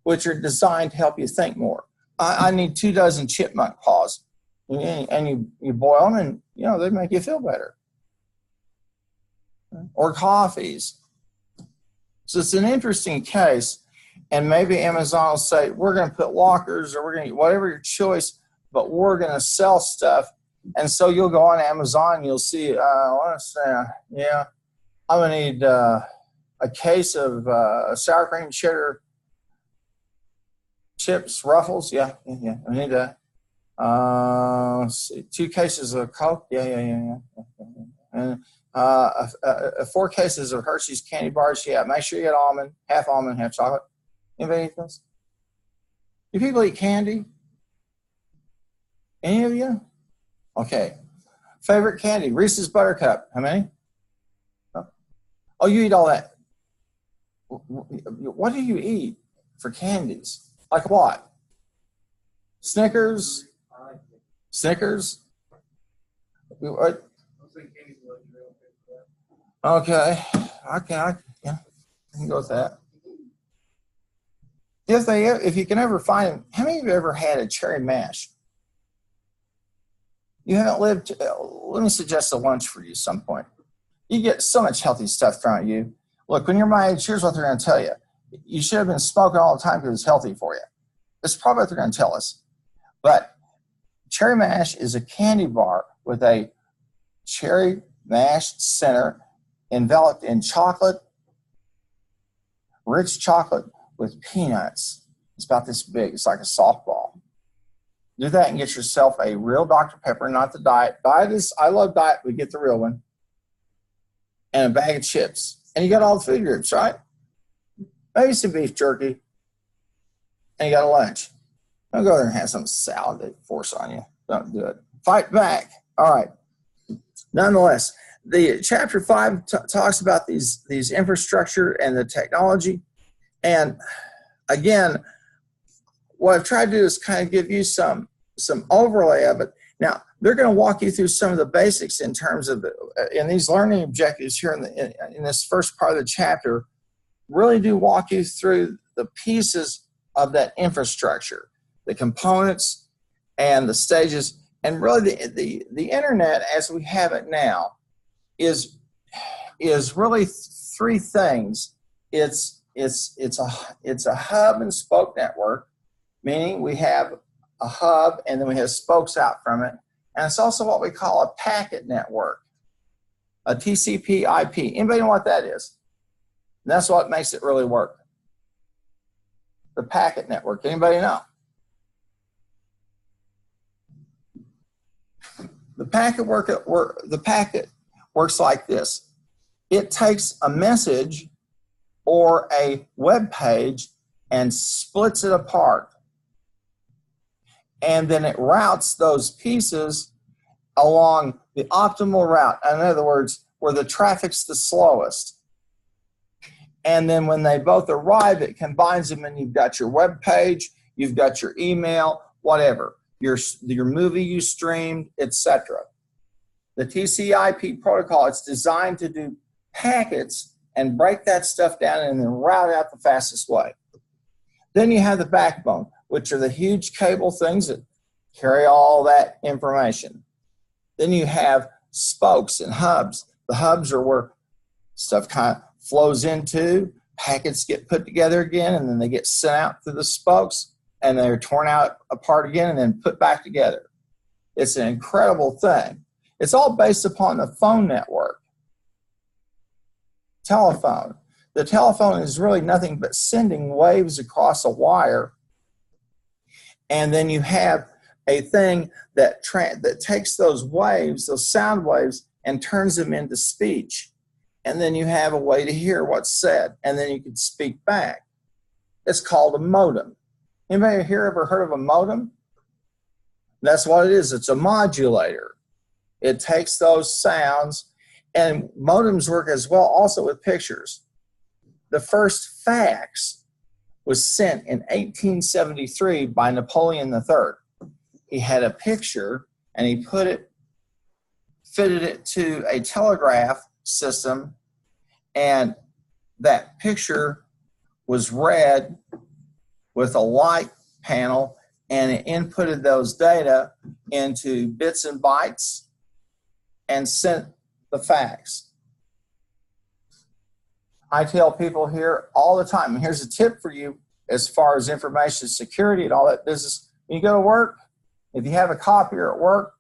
S1: which are designed to help you think more. I need 2 dozen chipmunk paws, and you boil them, and they make you feel better. Or coffees. So it's an interesting case, and maybe Amazon will say, we're going to put lockers, or we're going to whatever your choice, but we're going to sell stuff. And so you'll go on Amazon, and you'll see, I'm going to need a case of sour cream cheddar chips, Ruffles. Yeah. I need that. Let's see, 2 cases of Coke. Yeah. And 4 cases of Hershey's candy bars. Yeah, make sure you get almond, half chocolate. Anybody eat those? Do people eat candy? Any of you? Okay. Favorite candy? Reese's Buttercup. How many? Oh, you eat all that. What do you eat for candies? Like what? Snickers? Snickers? What? Okay. I can go with that. If you can ever find them, how many of you ever had a cherry mash? You haven't lived, let me suggest a lunch for you some point. You get so much healthy stuff thrown at you. Look, when you're my age, here's what they're going to tell you. You should have been smoking all the time because it's healthy for you. That's probably what they're going to tell us. But cherry mash is a candy bar with a cherry mashed center enveloped in chocolate, rich chocolate with peanuts. It's about this big. It's like a softball. Do that and get yourself a real Dr. Pepper, not the diet. Diet is, I love diet, but get the real one. And a bag of chips. And you got all the food groups, right? Maybe some beef jerky. And you got a lunch. Don't go there and have some salad they force on you. Don't do it. Fight back. All right. Nonetheless, the chapter 5 talks about these infrastructure and the technology. And again, what I've tried to do is kind of give you some overlay of it. Now, they're going to walk you through some of the basics in terms of in these learning objectives here in this first part of the chapter, really do walk you through the pieces of that infrastructure, the components and the stages. And really the internet as we have it now is really 3 things. It's a hub and spoke network, meaning we have a hub and then we have spokes out from it. And it's also what we call a packet network, a TCP IP. Anybody know what that is? And that's what makes it really work. The packet network. Anybody know? The packet works like this. It takes a message or a web page and splits it apart. And then it routes those pieces along the optimal route. In other words, where the traffic's the slowest. And then when they both arrive, it combines them and you've got your web page, you've got your email, whatever, your movie you streamed, etc. The TCP/IP protocol, it's designed to do packets and break that stuff down and then route out the fastest way. Then you have the backbone, which are the huge cable things that carry all that information. Then you have spokes and hubs. The hubs are where stuff kind of flows into, packets get put together again, and then they get sent out through the spokes, and they're torn out apart again and then put back together. It's an incredible thing. It's all based upon the phone network. Telephone. The telephone is really nothing but sending waves across a wire, and then you have a thing that takes those waves, those sound waves, and turns them into speech. And then you have a way to hear what's said, and then you can speak back. It's called a modem. Anybody here ever heard of a modem? That's what it is. It's a modulator. It takes those sounds, and modems work as well also with pictures. The first fax was sent in 1873 by Napoleon III. He had a picture, and he fitted it to a telegraph system, and that picture was read with a light panel, and it inputted those data into bits and bytes and sent the fax. I tell people here all the time, and here's a tip for you as far as information security and all that business. When you go to work, if you have a copier at work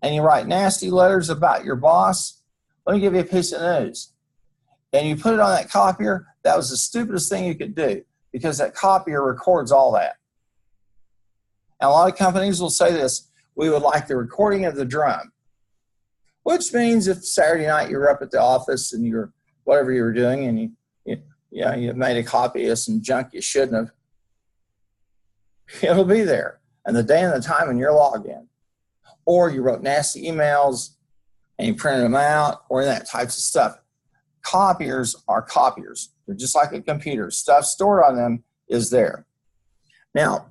S1: and you write nasty letters about your boss, let me give you a piece of news. And you put it on that copier, that was the stupidest thing you could do, because that copier records all that. And a lot of companies will say this: we would like the recording of the drum, which means if Saturday night you're up at the office and you're whatever you were doing and you made a copy of some junk you shouldn't have, it'll be there. And the day and the time and your login. Or you wrote nasty emails and you printed them out, or that types of stuff. Copiers are copiers. They're just like a computer. Stuff stored on them is there. Now,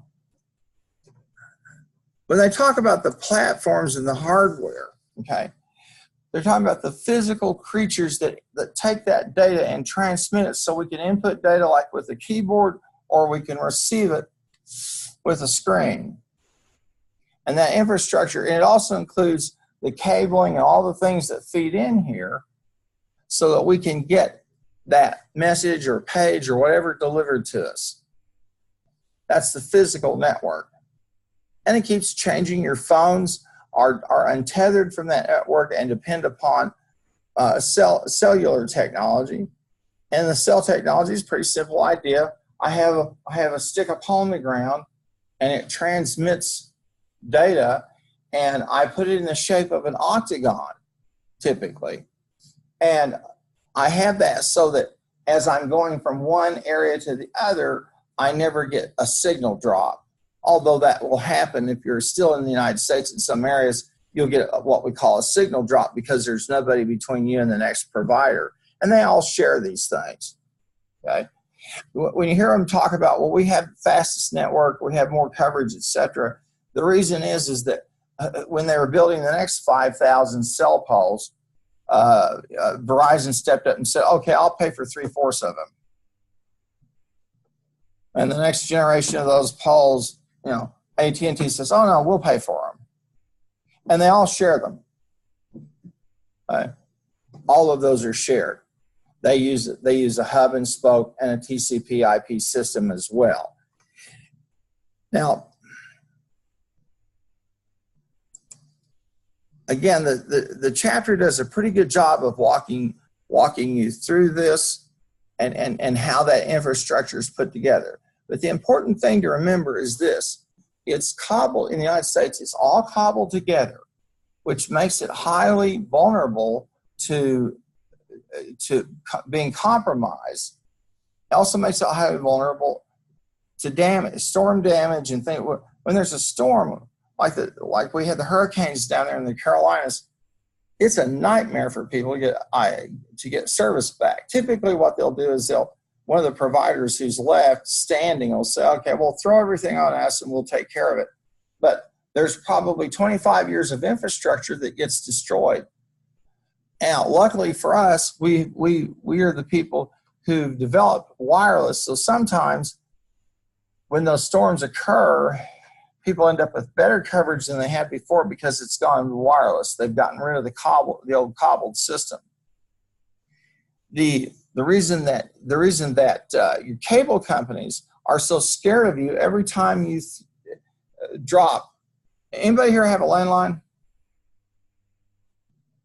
S1: when they talk about the platforms and the hardware, okay, they're talking about the physical creatures that take that data and transmit it, so we can input data like with a keyboard, or we can receive it with a screen. And that infrastructure, and it also includes the cabling and all the things that feed in here so that we can get that message or page or whatever delivered to us. That's the physical network. And it keeps changing. Your phones are untethered from that network and depend upon cellular technology. And the cell technology is a pretty simple idea. I have a stick of hole in the ground, and it transmits data, and I put it in the shape of an octagon, typically. And I have that so that as I'm going from one area to the other, I never get a signal drop. Although that will happen if you're still in the United States in some areas, you'll get what we call a signal drop because there's nobody between you and the next provider. And they all share these things, okay? When you hear them talk about, well, we have the fastest network, we have more coverage, etc., the reason is that when they were building the next 5,000 cell poles, Verizon stepped up and said, okay, I'll pay for 3/4 of them. And the next generation of those poles, AT&T says, oh no, we'll pay for them. And they all share them. All of those are shared. They use a hub and spoke and a TCP/IP system as well. Now, again, the chapter does a pretty good job of walking you through this and how that infrastructure is put together. But the important thing to remember is this: it's cobbled in the United States. It's all cobbled together, which makes it highly vulnerable to being compromised. It also makes it highly vulnerable to damage, storm damage, and things. When there's a storm like we had the hurricanes down there in the Carolinas, it's a nightmare for people to get service back. Typically, what they'll do is one of the providers who's left standing will say, okay, well, throw everything on us and we'll take care of it. But there's probably 25 years of infrastructure that gets destroyed. Now, luckily for us, we are the people who've developed wireless. So sometimes when those storms occur, people end up with better coverage than they had before because it's gone wireless. They've gotten rid of the old cobbled system. The reason that your cable companies are so scared of you every time you drop. Anybody here have a landline?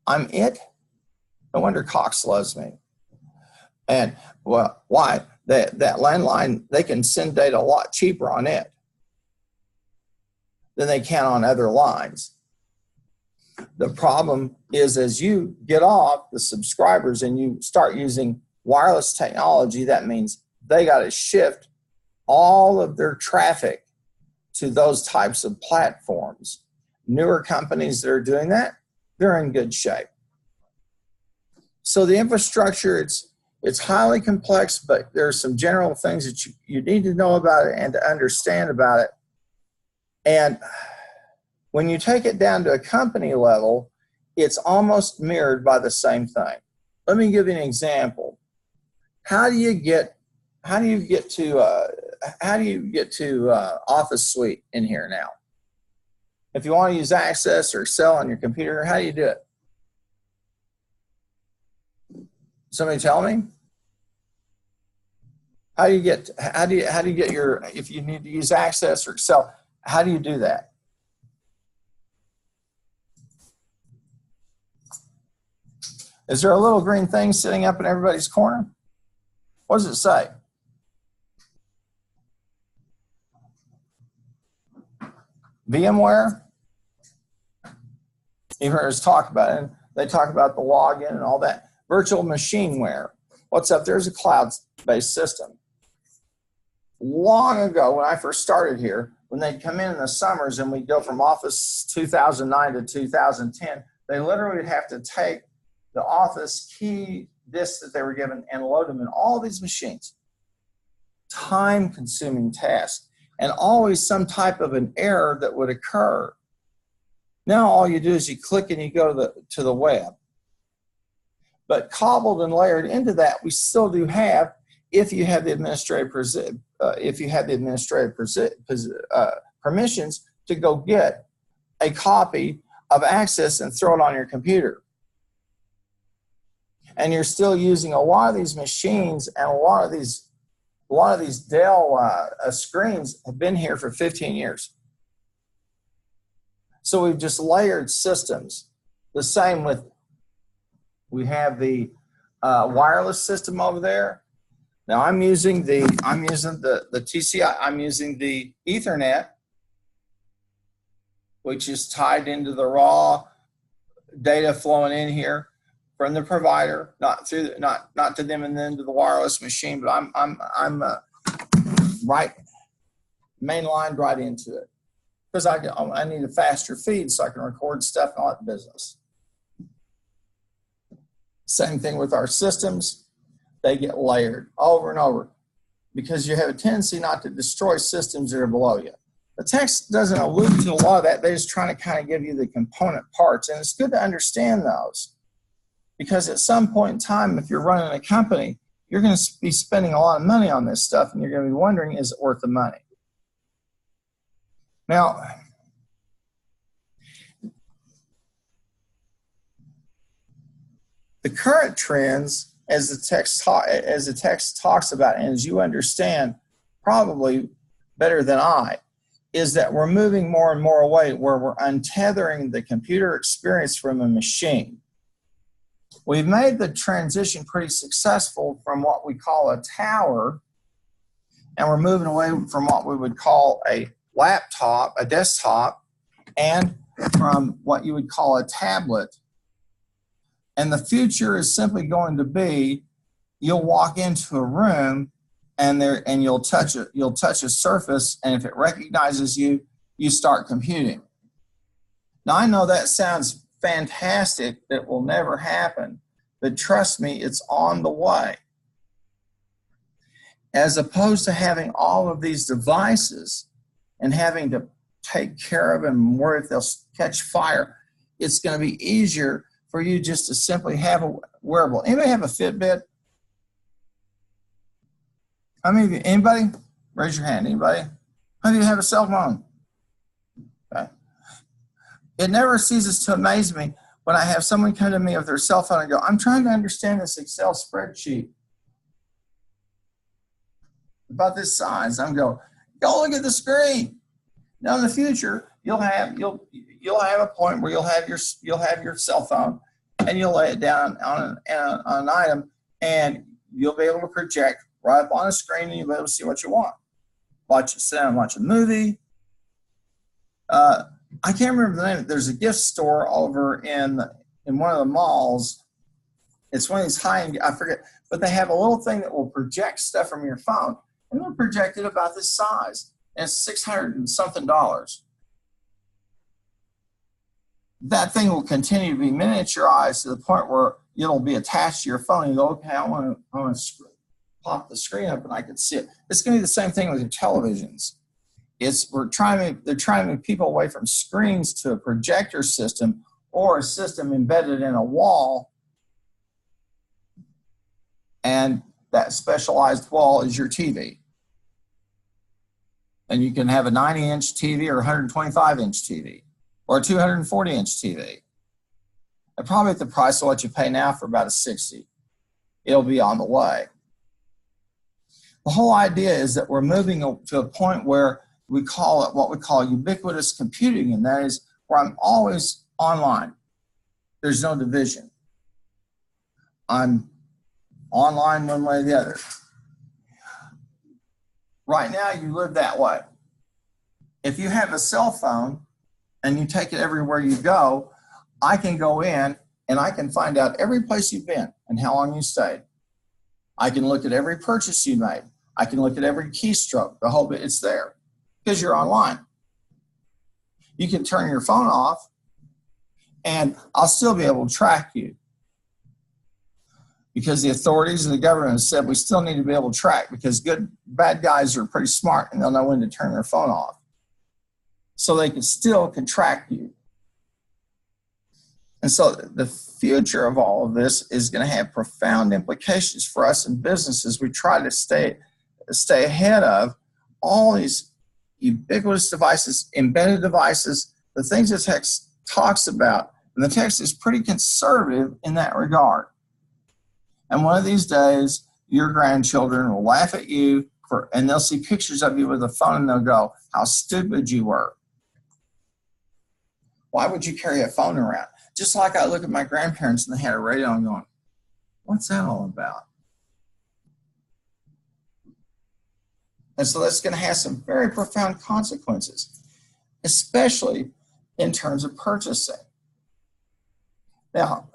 S1: I'm it. No wonder Cox loves me. And well, why? That landline, they can send data a lot cheaper on it than they can on other lines. The problem is as you get off the subscribers and you start using wireless technology, that means they got to shift all of their traffic to those types of platforms. Newer companies that are doing that, they're in good shape. So the infrastructure, it's highly complex, but there are some general things that you need to know about it and to understand about it. And when you take it down to a company level, it's almost mirrored by the same thing. Let me give you an example. How do you get to Office Suite in here now? If you want to use Access or Excel on your computer, how do you do it? Somebody tell me. How do you get your, if you need to use Access or Excel, how do you do that? Is there a little green thing sitting up in everybody's corner? What does it say? VMware? You've heard us talk about it. They talk about the login and all that. Virtual machineWare. What's up there is a cloud-based system. Long ago, when I first started here, when they'd come in the summers and we'd go from Office 2009 to 2010, they literally would have to take the Office key disks that they were given and load them in all these machines. Time-consuming task, and always some type of an error that would occur. Now all you do is you click and you go to the web. But cobbled and layered into that, we still do have, if you have the administrative permissions to go get a copy of Access and throw it on your computer. And you're still using a lot of these machines, and a lot of these Dell screens have been here for 15 years. So we've just layered systems. The same with, we have the wireless system over there. Now I'm using the TCI. I'm using the Ethernet, which is tied into the raw data flowing in here from the provider, not to them and then to the wireless machine. But I'm right mainlined right into it because I need a faster feed so I can record stuff on the business. Same thing with our systems. They get layered over and over because you have a tendency not to destroy systems that are below you. The text doesn't allude to a lot of that. They're just trying to kind of give you the component parts. And it's good to understand those because at some point in time, if you're running a company, you're going to be spending a lot of money on this stuff and you're going to be wondering, is it worth the money? Now, the current trends, as the text talks about, and as you understand probably better than I, is that we're moving more and more away where we're untethering the computer experience from a machine. We've made the transition pretty successful from what we call a tower, and we're moving away from what we would call a laptop, a desktop, and from what you would call a tablet. And the future is simply going to be, you'll walk into a room and you'll touch a surface, and if it recognizes you, you start computing. Now I know that sounds fantastic, that will never happen, but trust me, it's on the way. as opposed to having all of these devices and having to take care of them and worry if they'll catch fire. It's going to be easier for you just to simply have a wearable. Anybody have a Fitbit? Anybody? Raise your hand. Anybody? How do you have a cell phone? Okay. It never ceases to amaze me when I have someone come to me with their cell phone and go, I'm trying to understand this Excel spreadsheet about this size. I'm going, go look at the screen. Now in the future, you'll have a point where you'll have your cell phone and you'll lay it down on an item and you'll be able to project right up on a screen and you'll be able to sit down and watch a movie. I can't remember the name. There's a gift store over in one of the malls. It's one of these high-end, I forget, but they have a little thing that will project stuff from your phone, and they're projected about this size, and it's $600 and something. That thing will continue to be miniaturized to the point where it'll be attached to your phone, and you go, okay, I want to pop the screen up and I can see it. It's going to be the same thing with your televisions. They're trying to move people away from screens to a projector system or a system embedded in a wall, and that specialized wall is your TV. And you can have a 90-inch TV or a 125-inch TV or a 240-inch TV. And probably at the price of what you pay now for about a 60. It'll be on the way. The whole idea is that we're moving to a point where we call it what we call ubiquitous computing, and that is where I'm always online. There's no division. I'm online one way or the other. Right now, you live that way. If you have a cell phone and you take it everywhere you go, I can go in and I can find out every place you've been and how long you stayed. I can look at every purchase you made. I can look at every keystroke, the whole bit, it's there because you're online. You can turn your phone off and I'll still be able to track you because the authorities and the government have said we still need to be able to track because bad guys are pretty smart and they'll know when to turn their phone off. So they can track you. And so the future of all of this is going to have profound implications for us in businesses. We try to stay ahead of all these ubiquitous devices, embedded devices, the things the text talks about. And the text is pretty conservative in that regard. And one of these days, your grandchildren will laugh at you and they'll see pictures of you with a phone and they'll go, how stupid you were. Why would you carry a phone around? Just like I look at my grandparents and they had a radio and going, what's that all about? And so that's going to have some very profound consequences, especially in terms of purchasing. Now,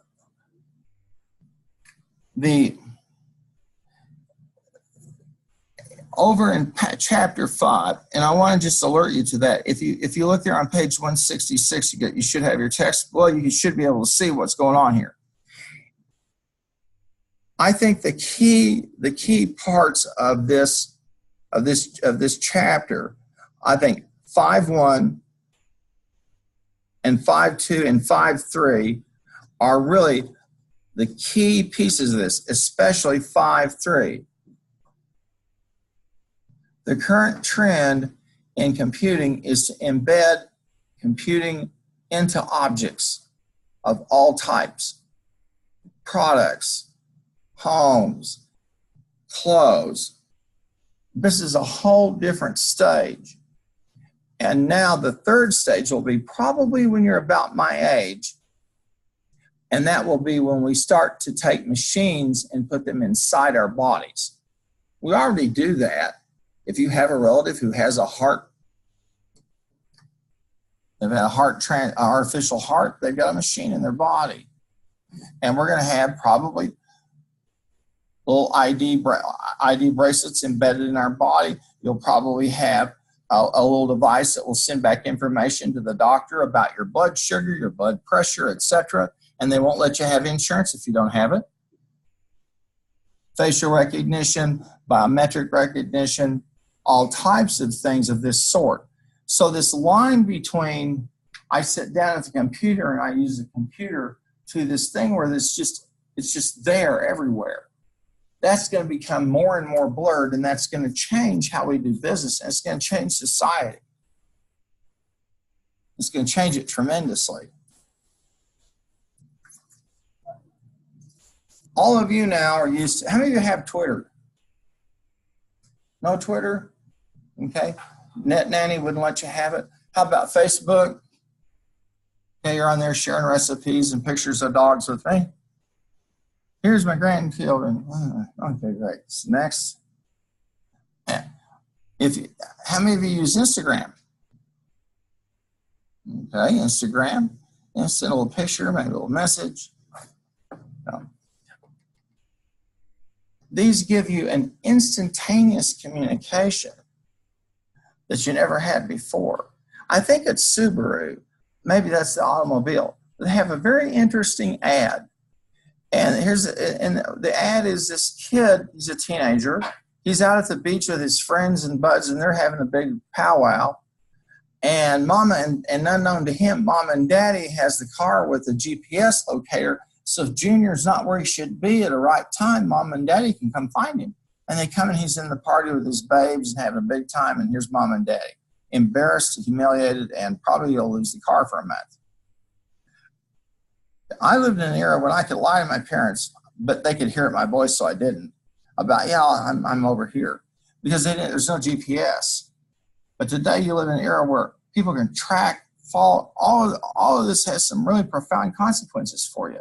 S1: over in chapter 5, and I want to just alert you to that. If you look there on page 166, you should have your text. Well, you should be able to see what's going on here. I think the key parts of this chapter, I think 5.1 and 5.2 and 5.3 are really the key pieces of this, especially 5.3. The current trend in computing is to embed computing into objects of all types, products, homes, clothes. This is a whole different stage. And now the third stage will be probably when you're about my age, and that will be when we start to take machines and put them inside our bodies. We already do that. If you have a relative who has artificial heart, they've got a machine in their body. And we're going to have probably little ID bracelets embedded in our body. You'll probably have a little device that will send back information to the doctor about your blood sugar, your blood pressure, etc. And they won't let you have insurance if you don't have it. facial recognition, biometric recognition, all types of things of this sort. So this line between I sit down at the computer and I use the computer to this thing where it's just there everywhere. That's going to become more and more blurred, and that's going to change how we do business, and it's going to change society. It's going to change it tremendously. All of you now are used to, how many of you have Twitter? No Twitter? Okay. Net Nanny wouldn't let you have it. How about Facebook? Okay, you're on there sharing recipes and pictures of dogs with me. Here's my grandchildren. Okay, great. Next. How many of you use Instagram? Okay, Instagram. Send a little picture, make a little message. These give you an instantaneous communication that you never had before. I think it's Subaru. Maybe that's the automobile. They have a very interesting ad. And the ad is this kid, he's a teenager. He's out at the beach with his friends and buds, and they're having a big powwow. And mama, and unknown to him, mom and daddy has the car with the GPS locator. So if Junior's not where he should be at the right time, mom and daddy can come find him. And they come and he's in the party with his babes and having a big time. And here's mom and daddy, embarrassed, humiliated, and probably he'll lose the car for a month. I lived in an era when I could lie to my parents, but they could hear it in my voice, so I didn't. About, yeah, I'm over here. Because there's no GPS. But today you live in an era where people can track, follow. All of this has some really profound consequences for you.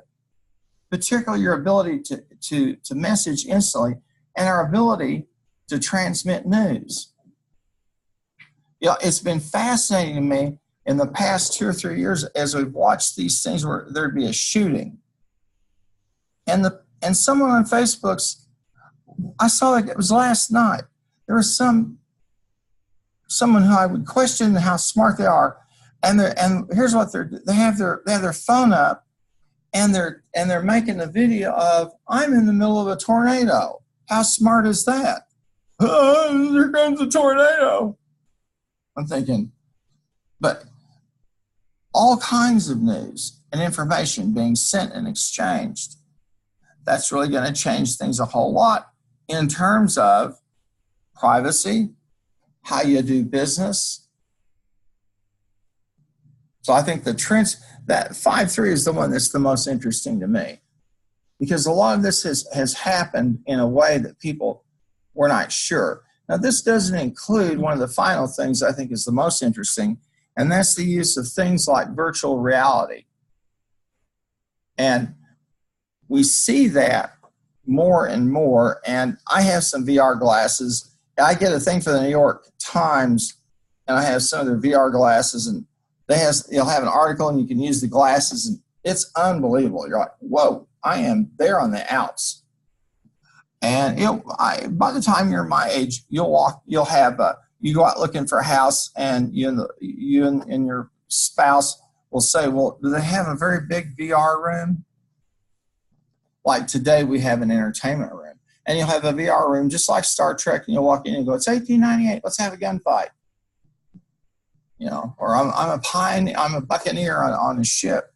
S1: Particularly your ability to message instantly and our ability to transmit news. You know, it's been fascinating to me in the past 2 or 3 years as we've watched these things where there'd be a shooting. And someone on Facebook's, I saw it was last night. There was someone who I would question how smart they are. And here's what they have their phone up and they're making a video of, I'm in the middle of a tornado. How smart is that? Oh, here comes a tornado. I'm thinking, but all kinds of news and information being sent and exchanged. That's really going to change things a whole lot in terms of privacy, how you do business. So I think the trends, that 5.3 is the one that's the most interesting to me, because a lot of this has happened in a way that people were not sure. Now, this doesn't include one of the final things I think is the most interesting, and that's the use of things like virtual reality. And we see that more and more, and I have some VR glasses. I get a thing for the New York Times, and I have some of their VR glasses, and you'll have an article, and you can use the glasses, and it's unbelievable. You're like, whoa, I am there on the outs. And by the time you're my age, you go out looking for a house, and you and your spouse will say, well, do they have a very big VR room? Like today, we have an entertainment room. And you'll have a VR room just like Star Trek, and you'll walk in and go, it's 1898, let's have a gunfight. You know, or I'm a buccaneer on a ship.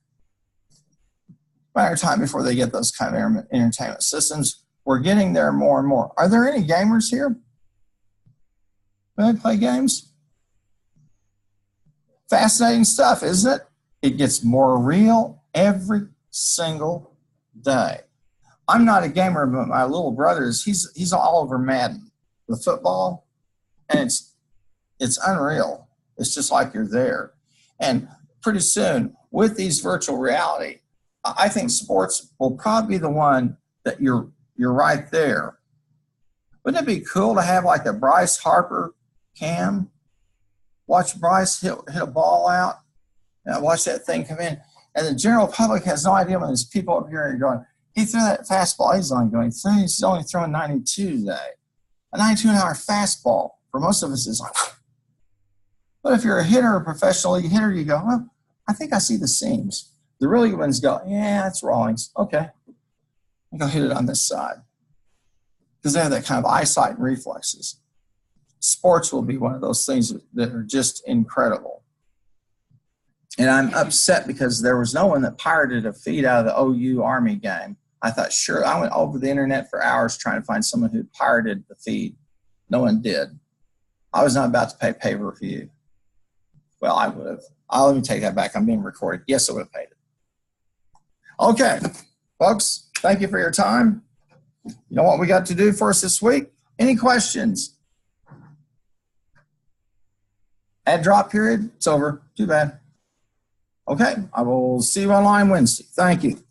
S1: Matter of time before they get those kind of entertainment systems. We're getting there more and more. Are there any gamers here? Do they play games? Fascinating stuff, isn't it? It gets more real every single day. I'm not a gamer, but my little brother is. He's all over Madden, the football, and it's unreal. It's just like you're there. And pretty soon, with these virtual reality, I think sports will probably be the one that you're right there. Wouldn't it be cool to have like a Bryce Harper cam? Watch Bryce hit a ball out, and watch that thing come in. And the general public has no idea when there's people up here and going, he threw that fastball he's only going, he's only throwing 92 today. A 92-hour fastball for most of us is like, but if you're a hitter, a professional league hitter, you go, well, I think I see the seams. The really good ones go, yeah, it's Rawlings. Okay. I'm going to hit it on this side. because they have that kind of eyesight and reflexes. Sports will be one of those things that are just incredible. And I'm upset because there was no one that pirated a feed out of the OU Army game. I thought, sure, I went over the internet for hours trying to find someone who pirated the feed. No one did. I was not about to pay pay-per-view. Well, I would have. Let me take that back. I'm being recorded. Yes, I would have paid it. Okay, folks, thank you for your time. You know what we got to do for us this week? Any questions? Ad drop period? It's over. Too bad. Okay, I will see you online Wednesday. Thank you.